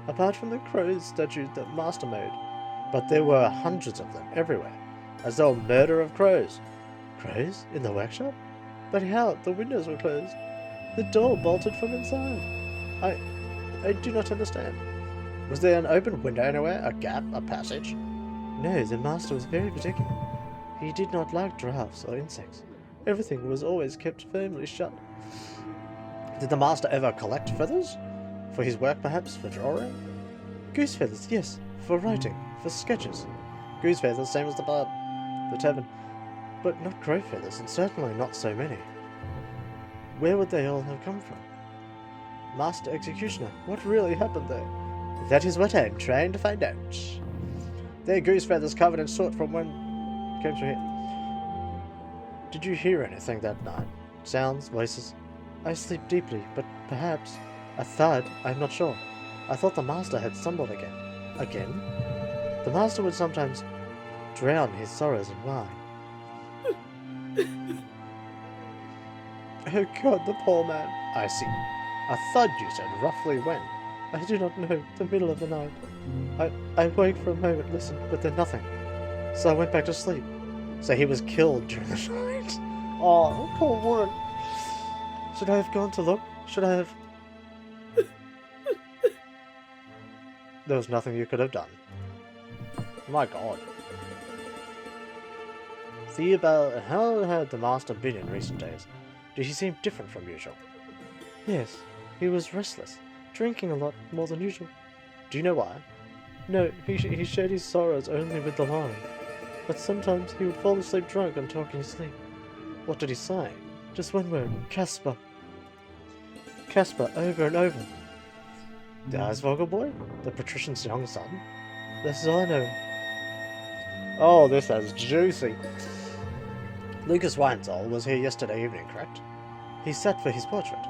Apart from the crow statues that Master made. But there were hundreds of them everywhere, as though a murder of crows. Crows? In the workshop? But how? The windows were closed. The door bolted from inside. I do not understand. Was there an open window anywhere? A gap? A passage? No, the Master was very particular. He did not like drafts or insects. Everything was always kept firmly shut. Did the Master ever collect feathers? For his work, perhaps? For drawing? Goose feathers, yes. For writing. For sketches. Goose feathers, same as the tavern. But not crow feathers, and certainly not so many. Where would they all have come from? Master Executioner, what really happened there? That is what I'm trying to find out. There are goose feathers covered in soot from when came through here. Did you hear anything that night? Sounds, voices? I sleep deeply, but perhaps a thud, I'm not sure. I thought the Master had stumbled again. Again? The Master would sometimes drown his sorrows in wine. Oh God, the poor man. I see. A thud, you said, roughly when? I do not know. The middle of the night. I woke for a moment, listened, but then nothing. So I went back to sleep. So he was killed during the night. Oh, poor woman. Should I have gone to look? Should I have... There was nothing you could have done. My God. Theobald, how had the Master been in recent days? Did he seem different from usual? Yes, he was restless, drinking a lot more than usual. Do you know why? No, he shared his sorrows only with the lion. But sometimes he would fall asleep drunk and talk in his sleep. What did he say? Just one word, Casper. Casper, over and over. The Eisvogel boy? The patrician's young son? This is all I know. Oh, this is juicy. Lucas Weinzoll was here yesterday evening, correct? He sat for his portrait.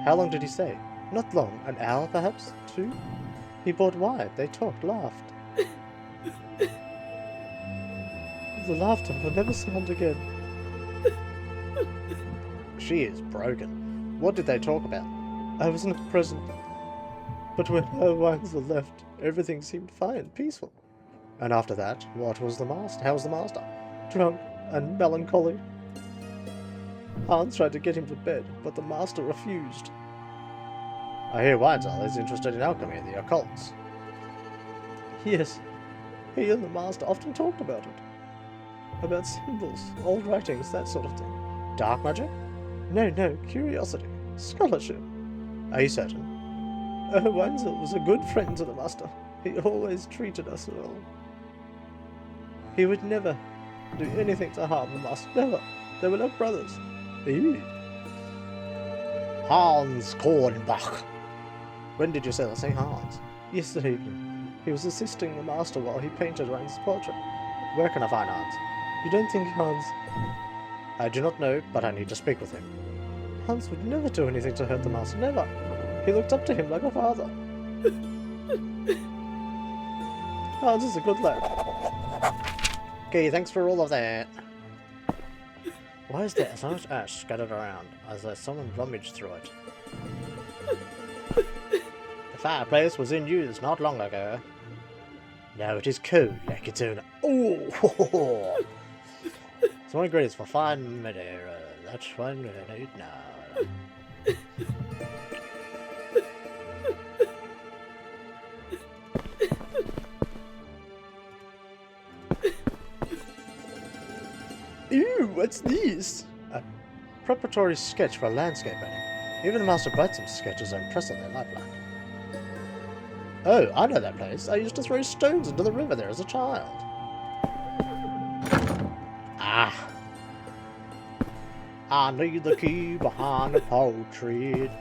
How long did he stay? Not long, an hour perhaps? 2? He bought wine, they talked, laughed. The laughter will never sound again. She is broken. What did they talk about? I was not present. But when her Weinzoll left, everything seemed fine, peaceful. And after that, what was the Master? How was the Master? Drunk and melancholy. Hans tried to get him to bed, but the Master refused. I hear Weinzoll is interested in alchemy and the occult. Yes, he and the Master often talked about it. About symbols, old writings, that sort of thing. Dark magic? No, curiosity. Scholarship. Are you certain? Weinzoll was a good friend to the Master. He always treated us well. He would never do anything to harm the Master. Never. They were like brothers. Ew. Hans Kornbach. When did you say that? Say Hans. Yesterday evening. He was assisting the Master while he painted Weinzoll's portrait. Where can I find Hans? You don't think Hans... I do not know, but I need to speak with him. Hans would never do anything to hurt the Master. Never. He looked up to him like a father. Hans is a good lad. Okay, thanks for all of that. Why is there so much ash scattered around, as though someone rummaged through it? The fireplace was in use not long ago. Now it is cold like its own. Oh! Some ingredients for fine Madeira. That's one we need now. Ew, what's this? A preparatory sketch for landscape painting. Even the Master Button's sketches are impressive, they're lifelike. Oh, I know that place. I used to throw stones into the river there as a child. Ah. I need the key behind the portrait.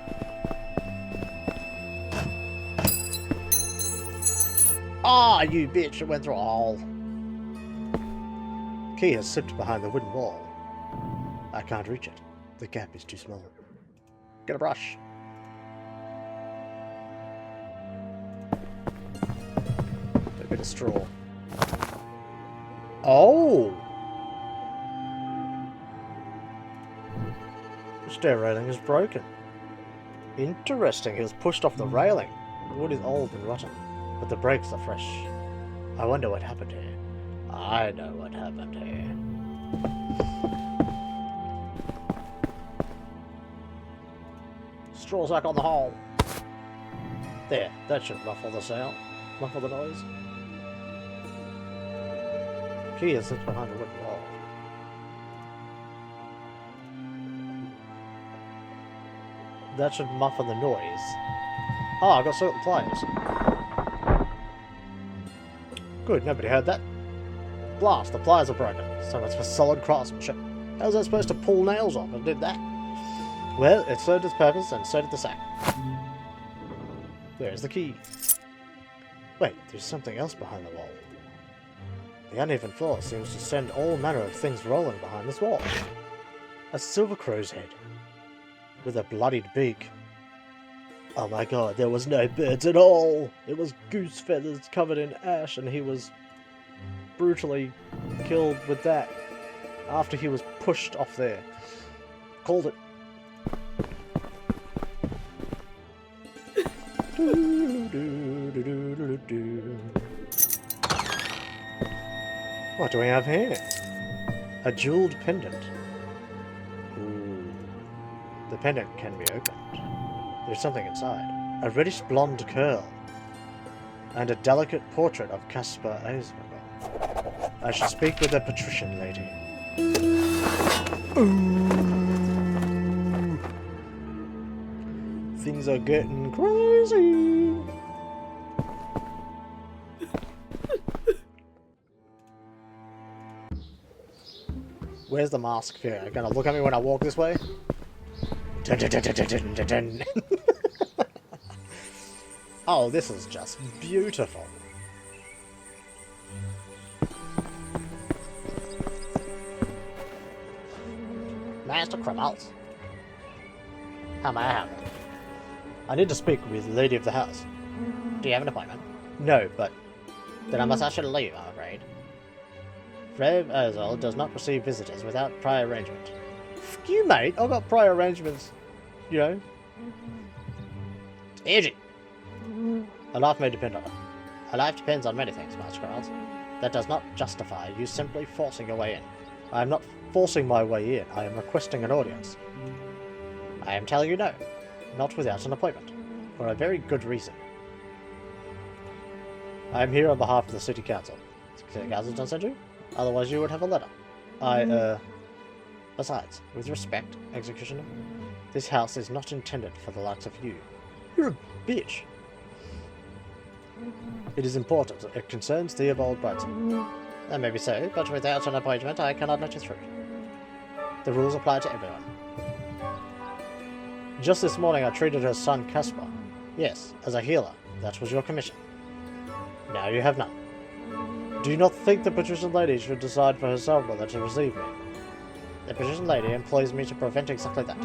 Ah, you bitch, it went through all. Key has slipped behind the wooden wall. I can't reach it. The gap is too small. Get a brush. A bit of straw. Oh! The stair railing is broken. Interesting, he was pushed off the railing. The wood is old and rotten, but the brakes are fresh. I wonder what happened here. I know what happened here. Straw sack on the hole. There, that should muffle the sound. Muffle the noise. Key is sits behind a wooden wall. That should muffle the noise. Oh, I got certain pliers. Good, nobody heard that. Blast, the pliers are broken. So much for solid craftsmanship. How was I supposed to pull nails off and did that? Well, it served its purpose, and so did the sack. There's the key. Wait, there's something else behind the wall. The uneven floor seems to send all manner of things rolling behind this wall. A silver crow's head. With a bloodied beak. Oh my god, there was no birds at all! It was goose feathers covered in ash, and he was brutally killed with that after he was pushed off there. Called it. What do we have here? A jeweled pendant. Ooh. The pendant can be opened. There's something inside. A reddish blonde curl. And a delicate portrait of Caspar Eisberger. I should speak with the patrician lady. Ooh. Things are getting crazy. Where's the mask here? Are you gonna look at me when I walk this way? Dun, dun, dun, dun, dun, dun, dun. Oh, this is just beautiful. Master Criminals. How may I help? I need to speak with the lady of the house. Do you have an appointment? No, but then I must ask you to leave, I'm afraid. Freb Ozol does not receive visitors without prior arrangement. Fuck you, mate. I've got prior arrangements, you know. Agent. A life may depend on it. A life depends on many things, Master Criminals. That does not justify you simply forcing your way in. I am not forcing my way in. I am requesting an audience. I am telling you no. Not without an appointment. For a very good reason. I am here on behalf of the City Council. City Council don't send you? Otherwise you would have a letter. Besides, with respect, Executioner, this house is not intended for the likes of you. You're a bitch. It is important. It concerns Theobald Brightson. That may be so, but without an appointment I cannot let you through. The rules apply to everyone. Just this morning I treated her son Caspar. Yes, as a healer. That was your commission. Now you have none. Do you not think the patrician lady should decide for herself whether to receive me? The patrician lady employs me to prevent exactly that.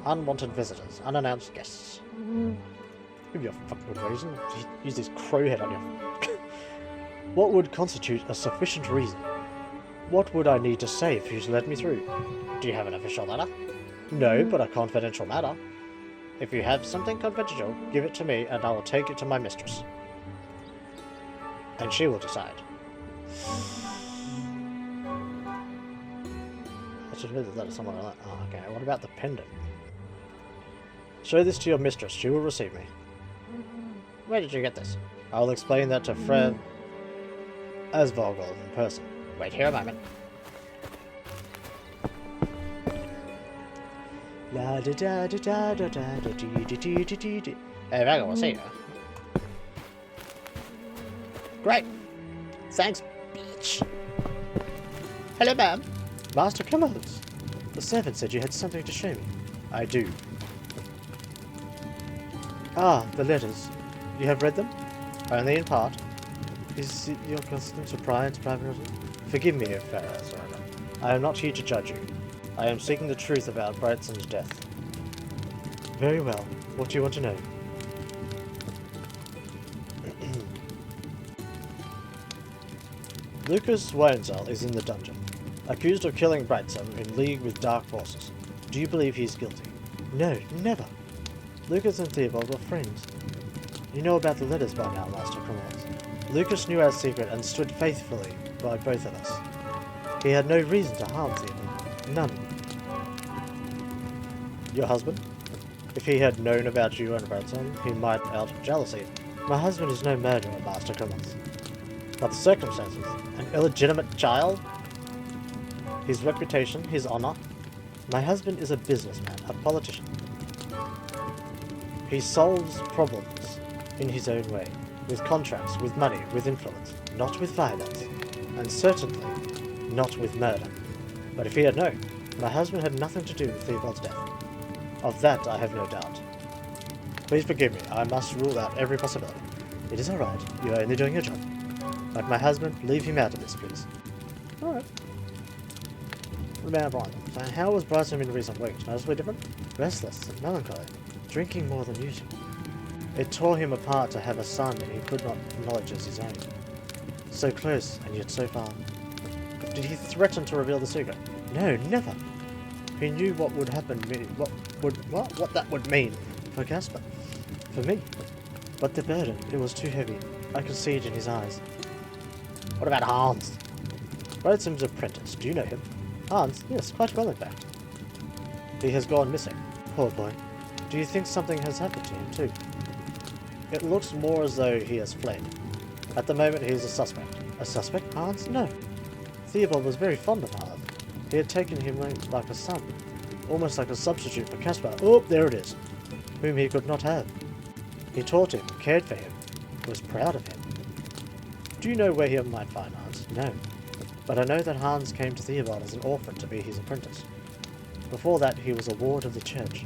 Unwanted visitors, unannounced guests. Give you a fucking good reason. Use this crow head on you. What would constitute a sufficient reason? What would I need to say for you to let me through? Do you have an official letter? No, but a confidential matter. If you have something confidential, give it to me and I will take it to my mistress. And she will decide. I should read the letter somewhere like that. Oh, okay. What about the pendant? Show this to your mistress. She will receive me. Where did you get this? I will explain that to Fred Asvogel in person. Wait here a moment. La da da da da da da da dee dee dee dee dee dee. Hey, Vogel, we'll see you. Great. Thanks, bitch. Hello, ma'am. Master Clemens. The servant said you had something to show me. I do. Ah, the letters. You have read them? Only in part. Is it your custom to pry into private matters? Forgive me, Farah, I am not here to judge you. I am seeking the truth about Brightson's death. Very well. What do you want to know? Lucas Weinzel is in the dungeon, accused of killing Brightson in league with dark forces. Do you believe he is guilty? No, never. Lucas and Theobald were friends. You know about the letters by now, Master Criminals. Lucas knew our secret and stood faithfully by both of us. He had no reason to harm Theobald. None. Your husband? If he had known about you and Branson, he might out of jealousy. My husband is no murderer, Master Criminals. But the circumstances, an illegitimate child, his reputation, his honor. My husband is a businessman, a politician. He solves problems in his own way, with contracts, with money, with influence, not with violence, and certainly not with murder. But if he had known, my husband had nothing to do with Theobald's death. Of that I have no doubt. Please forgive me, I must rule out every possibility. It is alright, you are only doing your job. Like my husband, leave him out of this, please. Alright. What about Brian? So how was Bryson in recent weeks? Noticeably different? Restless and melancholy. Drinking more than usual. It tore him apart to have a son he could not acknowledge as his own. So close, and yet so far. Did he threaten to reveal the secret? No, never. He knew what would happen, what that would mean for Casper. For me. But the burden, it was too heavy. I could see it in his eyes. What about Hans? Bradson's apprentice, do you know him? Hans? Yes, quite well in fact. He has gone missing. Poor boy. Do you think something has happened to him too? It looks more as though he has fled. At the moment he is a suspect. A suspect, Hans? No. Theobald was very fond of Hans. He had taken him like a son. Almost like a substitute for Caspar. Oh, there it is. Whom he could not have. He taught him, cared for him, was proud of him. Do you know where he might find Hans? No. But I know that Hans came to Theobald as an orphan to be his apprentice. Before that he was a ward of the church.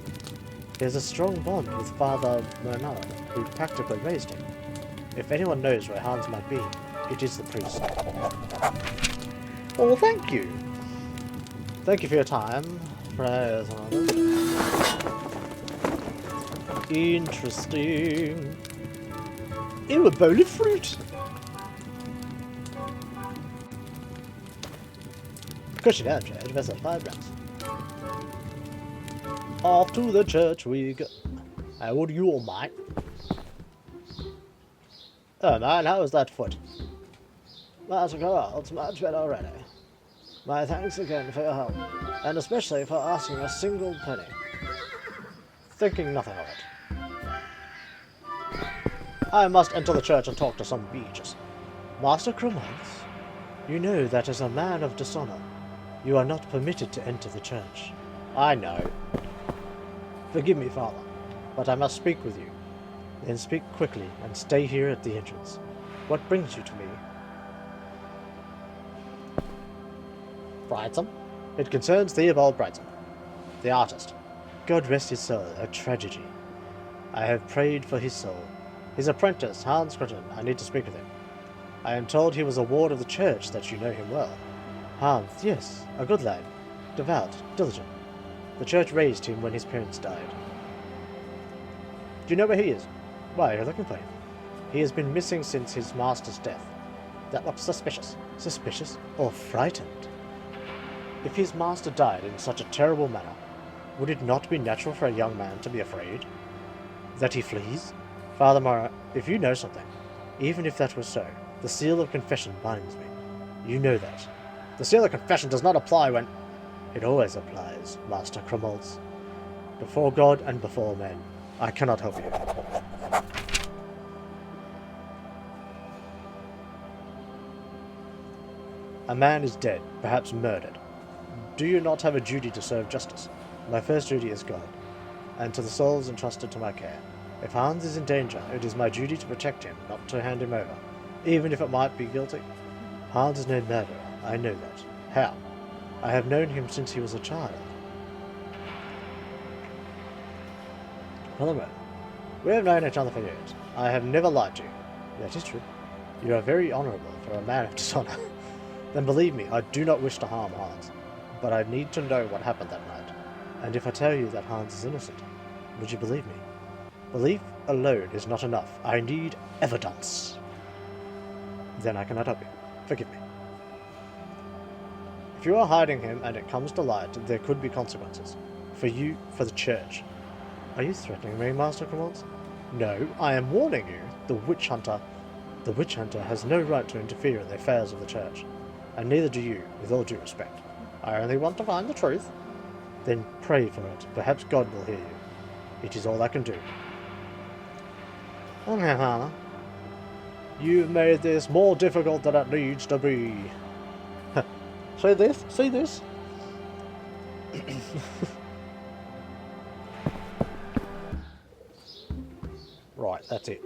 He has a strong bond with Father Bernard, who practically raised him. If anyone knows where Hans might be, it is the priest. Well, thank you. Thank you for your time. Interesting. Ew, a bowl of fruit. Cushion armchair, invest 5 grams. Off to the church we go. How old are you all, mate? Oh man, how is that foot? Master Carl, it's much better already. My thanks again for your help, and especially for asking a single penny. Thinking nothing of it. I must enter the church and talk to some beaches. Master Cremons, you know that as a man of dishonor, you are not permitted to enter the church. I know. Forgive me, Father, but I must speak with you. Then speak quickly and stay here at the entrance. What brings you to me? Brightsome? It concerns Theobald Brightsome, the artist. God rest his soul, a tragedy. I have prayed for his soul. His apprentice, Hans Crichton, I need to speak with him. I am told he was a ward of the church, that you know him well. Hans, yes, a good lad. Devout, diligent. The church raised him when his parents died. Do you know where he is? Why, you're looking for him. He has been missing since his master's death. That looks suspicious. Suspicious? Or frightened? If his master died in such a terrible manner, would it not be natural for a young man to be afraid? That he flees? Father Mara, if you know something, even if that was so, the seal of confession binds me. You know that. The seal of confession does not apply when... It always applies, Master Crumholtz. Before God and before men, I cannot help you. A man is dead, perhaps murdered. Do you not have a duty to serve justice? My first duty is God, and to the souls entrusted to my care. If Hans is in danger, it is my duty to protect him, not to hand him over, even if it might be guilty. Hans is no murderer, I know that. How? I have known him since he was a child. Hello, we have known each other for years. I have never lied to you. That is true. You are very honourable for a man of dishonor. Then believe me, I do not wish to harm Hans, but I need to know what happened that night. And if I tell you that Hans is innocent, would you believe me? Belief alone is not enough. I need evidence. Then I cannot help you. Forgive me. If you are hiding him and it comes to light, there could be consequences. For you, for the church. Are you threatening me, Master Commands? No, I am warning you. The witch hunter has no right to interfere in the affairs of the church. And neither do you, with all due respect. I only want to find the truth. Then pray for it. Perhaps God will hear you. It is all I can do. Okay, Hannah. You've made this more difficult than it needs to be. See this? See this? Right, that's it.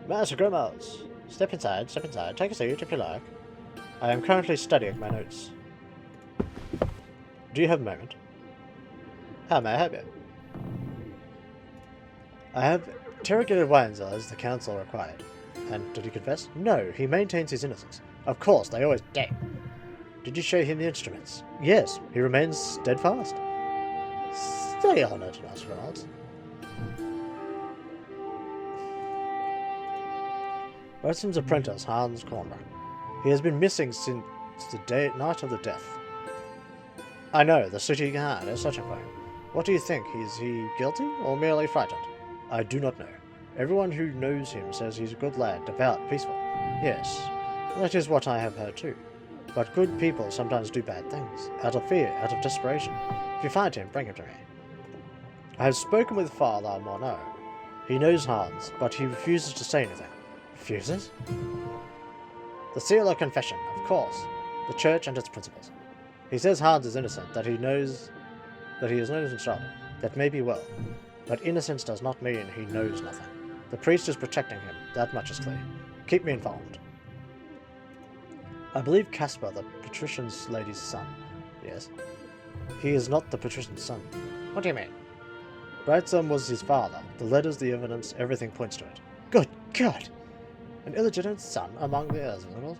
Master Grimmels, step inside, take a seat if you like. I am currently studying my notes. Do you have a moment? How may I help you? I have interrogated Wenzel as the council required. And did he confess? No, he maintains his innocence. Of course, they always do. Did you show him the instruments? Yes, he remains steadfast. Stay on it, Master Grimmels. Bryson's apprentice, Hans Corner. He has been missing since the night of the death. I know, the city guard is such a thing. What do you think? Is he guilty or merely frightened? I do not know. Everyone who knows him says he's a good lad, devout, peaceful. Yes, that is what I have heard too. But good people sometimes do bad things, out of fear, out of desperation. If you find him, bring him to me. I have spoken with Father Monod. He knows Hans, but he refuses to say anything. Refuses? The seal of confession, of course. The church and its principles. He says Hans is innocent, that he is innocent child. That may be well. But innocence does not mean he knows nothing. The priest is protecting him, that much is clear. Keep me informed. I believe Caspar, the patrician lady's son. Yes. He is not the patrician's son. What do you mean? Brightsome was his father. The letters, the evidence, everything points to it. Good God! An illegitimate son among the Erzengers?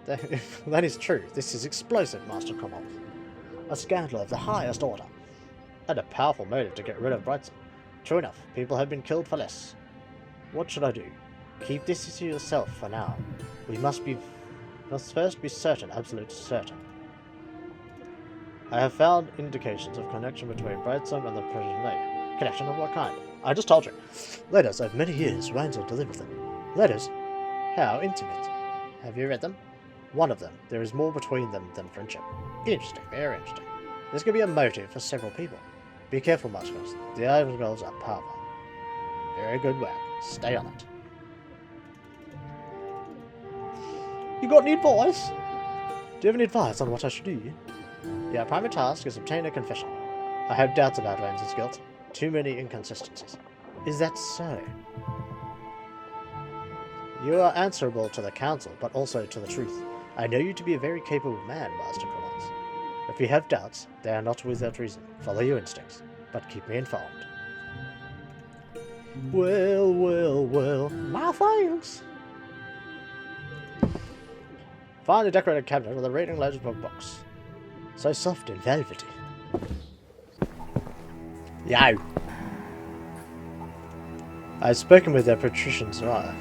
If that is true, this is explosive, Master Cromwell. A scandal of the highest order. And a powerful motive to get rid of Brightsome. True enough, people have been killed for less. What should I do? Keep this to yourself for now. We must first be certain, absolutely certain. I have found indications of connection between Brightsome and the Persian lady. Connection of what kind? I just told you. Letters of many years, Wenzel delivered them. Letters? How intimate. Have you read them? One of them. There is more between them than friendship. Interesting, very interesting. This could be a motive for several people. Be careful, Muscles. The Iron Girls are powerful. Very good work. Stay on it. You got any advice? Do you have any advice on what I should do? Your primary task is obtain a confession. I have doubts about Wenzel's guilt. Too many inconsistencies. Is that so? You are answerable to the council, but also to the truth. I know you to be a very capable man, Master Cromwell. If you have doubts, they are not without reason. Follow your instincts, but keep me informed. Well, well, well. My thanks. Finely decorated cabinet with a reading loaded books. So soft and velvety. Yo! I've spoken with their patrician's wife.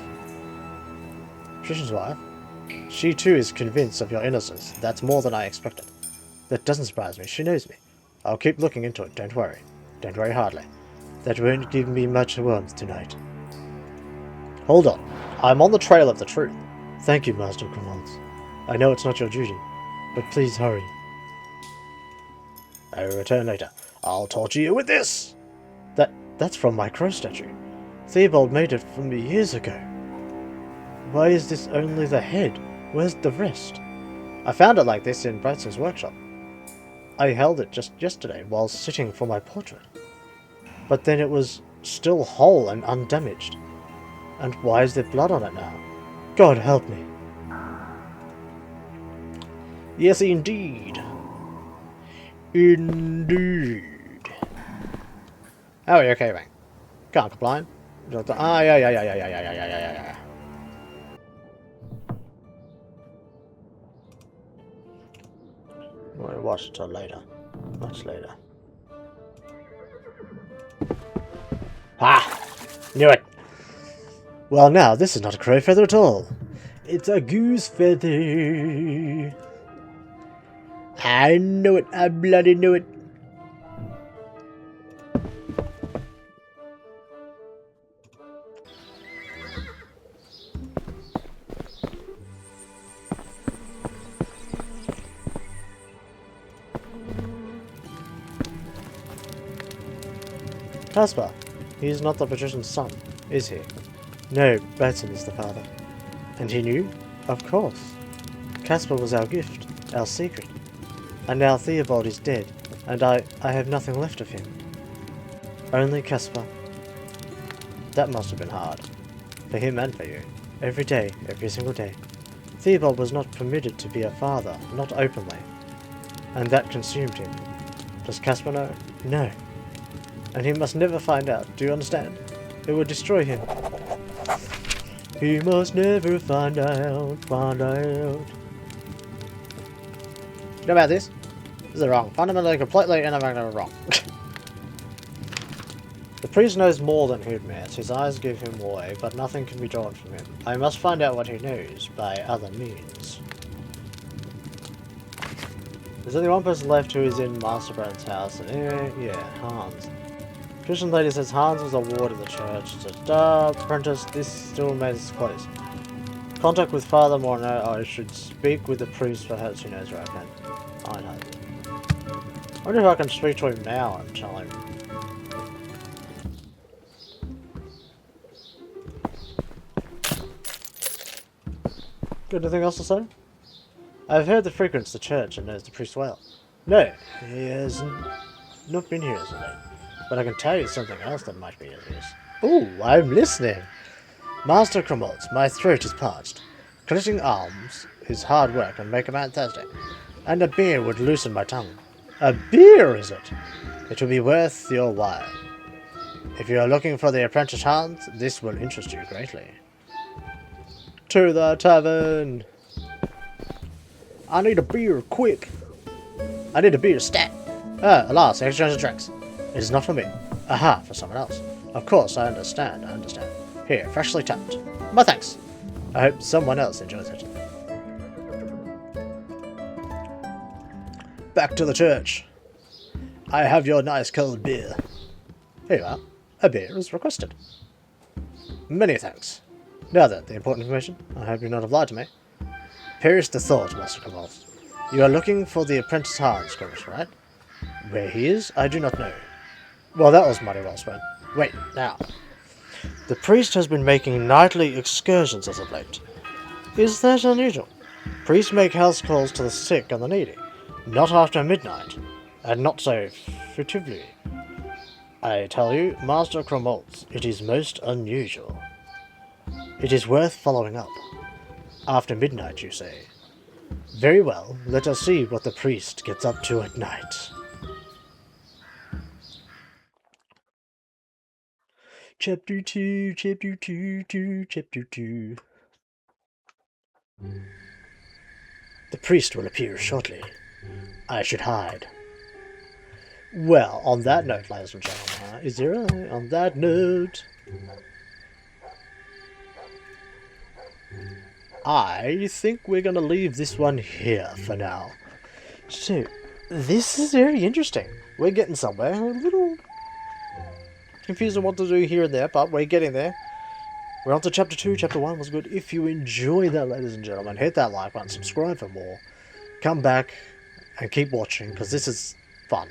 Patrician's wife? She too is convinced of your innocence. That's more than I expected. That doesn't surprise me. She knows me. I'll keep looking into it. Don't worry. Don't worry hardly. That won't give me much warmth tonight. Hold on. I'm on the trail of the truth. Thank you, Master Cromwell. I know it's not your duty, but please hurry. I will return later. I'll torture you with this! That's from my crow statue. Theobald made it for me years ago. Why is this only the head? Where's the rest? I found it like this in Brightsome's workshop. I held it just yesterday while sitting for my portrait. But then it was still whole and undamaged. And why is there blood on it now? God help me. Yes, indeed. Indeed. Oh, you're okay, mate. Can't complain. Yeah. We'll watch it till later. Much later. Ah! Knew it! Well, now, this is not a crow feather at all. It's a goose feather. I know it. I bloody know it. Caspar, he's not the patrician's son, is he? No, Batson is the father. And he knew? Of course. Caspar was our gift, our secret. And now Theobald is dead, and I have nothing left of him. Only Caspar. That must have been hard. For him and for you. Every day, every single day. Theobald was not permitted to be a father, not openly. And that consumed him. Does Caspar know? No. And he must never find out, do you understand? It would destroy him. He must never find out. You know about this? This is wrong. Fundamentally, completely, and I'm wrong. The priest knows more than he admits. His eyes give him away, but nothing can be drawn from him. I must find out what he knows by other means. There's only one person left who is in Master Brad's house. Yeah, Hans. Christian lady says Hans was a ward of the church. Apprentice, this still remains close. Contact with Father Morno. I should speak with the priest, perhaps he knows where I can. I know. I wonder if I can speak to him now and tell him. Got anything else to say? I've heard that frequents the church and knows the priest well. No, he has not been here as of late. But I can tell you something else that might be of use. Ooh, I'm listening. Master Crumbolts, my throat is parched. Collecting alms is hard work and make a man thirsty. And a beer would loosen my tongue. A beer, is it? It will be worth your while. If you are looking for the apprentice Hans, this will interest you greatly. To the tavern! I need a beer, quick! I need a beer, stat! Alas, exchange of drinks. It is not for me. Aha, for someone else. Of course, I understand. Here, freshly tapped. My thanks. I hope someone else enjoys it. Back to the church. I have your nice cold beer. Here you are. A beer is requested. Many thanks. Now then, the important information. I hope you not have lied to me. Perish the thought, Master Crumbolts. You are looking for the apprentice Hans, right? Where he is, I do not know. Well, that was mighty well spent. Wait, now. The priest has been making nightly excursions as of late. Is that unusual? Priests make house calls to the sick and the needy, not after midnight, and not so furtively. I tell you, Master Crumbolts, it is most unusual. It is worth following up. After midnight, you say. Very well, let us see what the priest gets up to at night. Chapter 2, Chapter 2, Chapter 2. The priest will appear shortly. I should hide. Well, on that note, ladies and gentlemen, on that note, I think we're going to leave this one here for now. So, this is very interesting. We're getting somewhere. A little confused on what to do here and there, but we're getting there. We're on to Chapter 2. Chapter 1 was good. If you enjoyed that, ladies and gentlemen, hit that like button, subscribe for more. Come back and keep watching, because this is fun.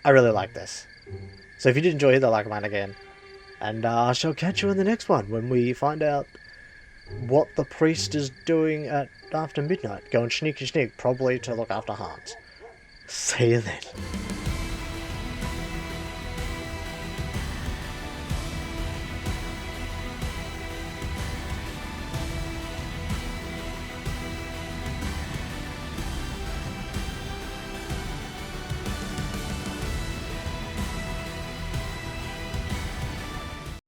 I really like this. So if you did enjoy, hit that like button again. And I shall catch you in the next one, when we find out what the priest is doing at after midnight. Going sneaky sneak, probably to look after Hans. See you then.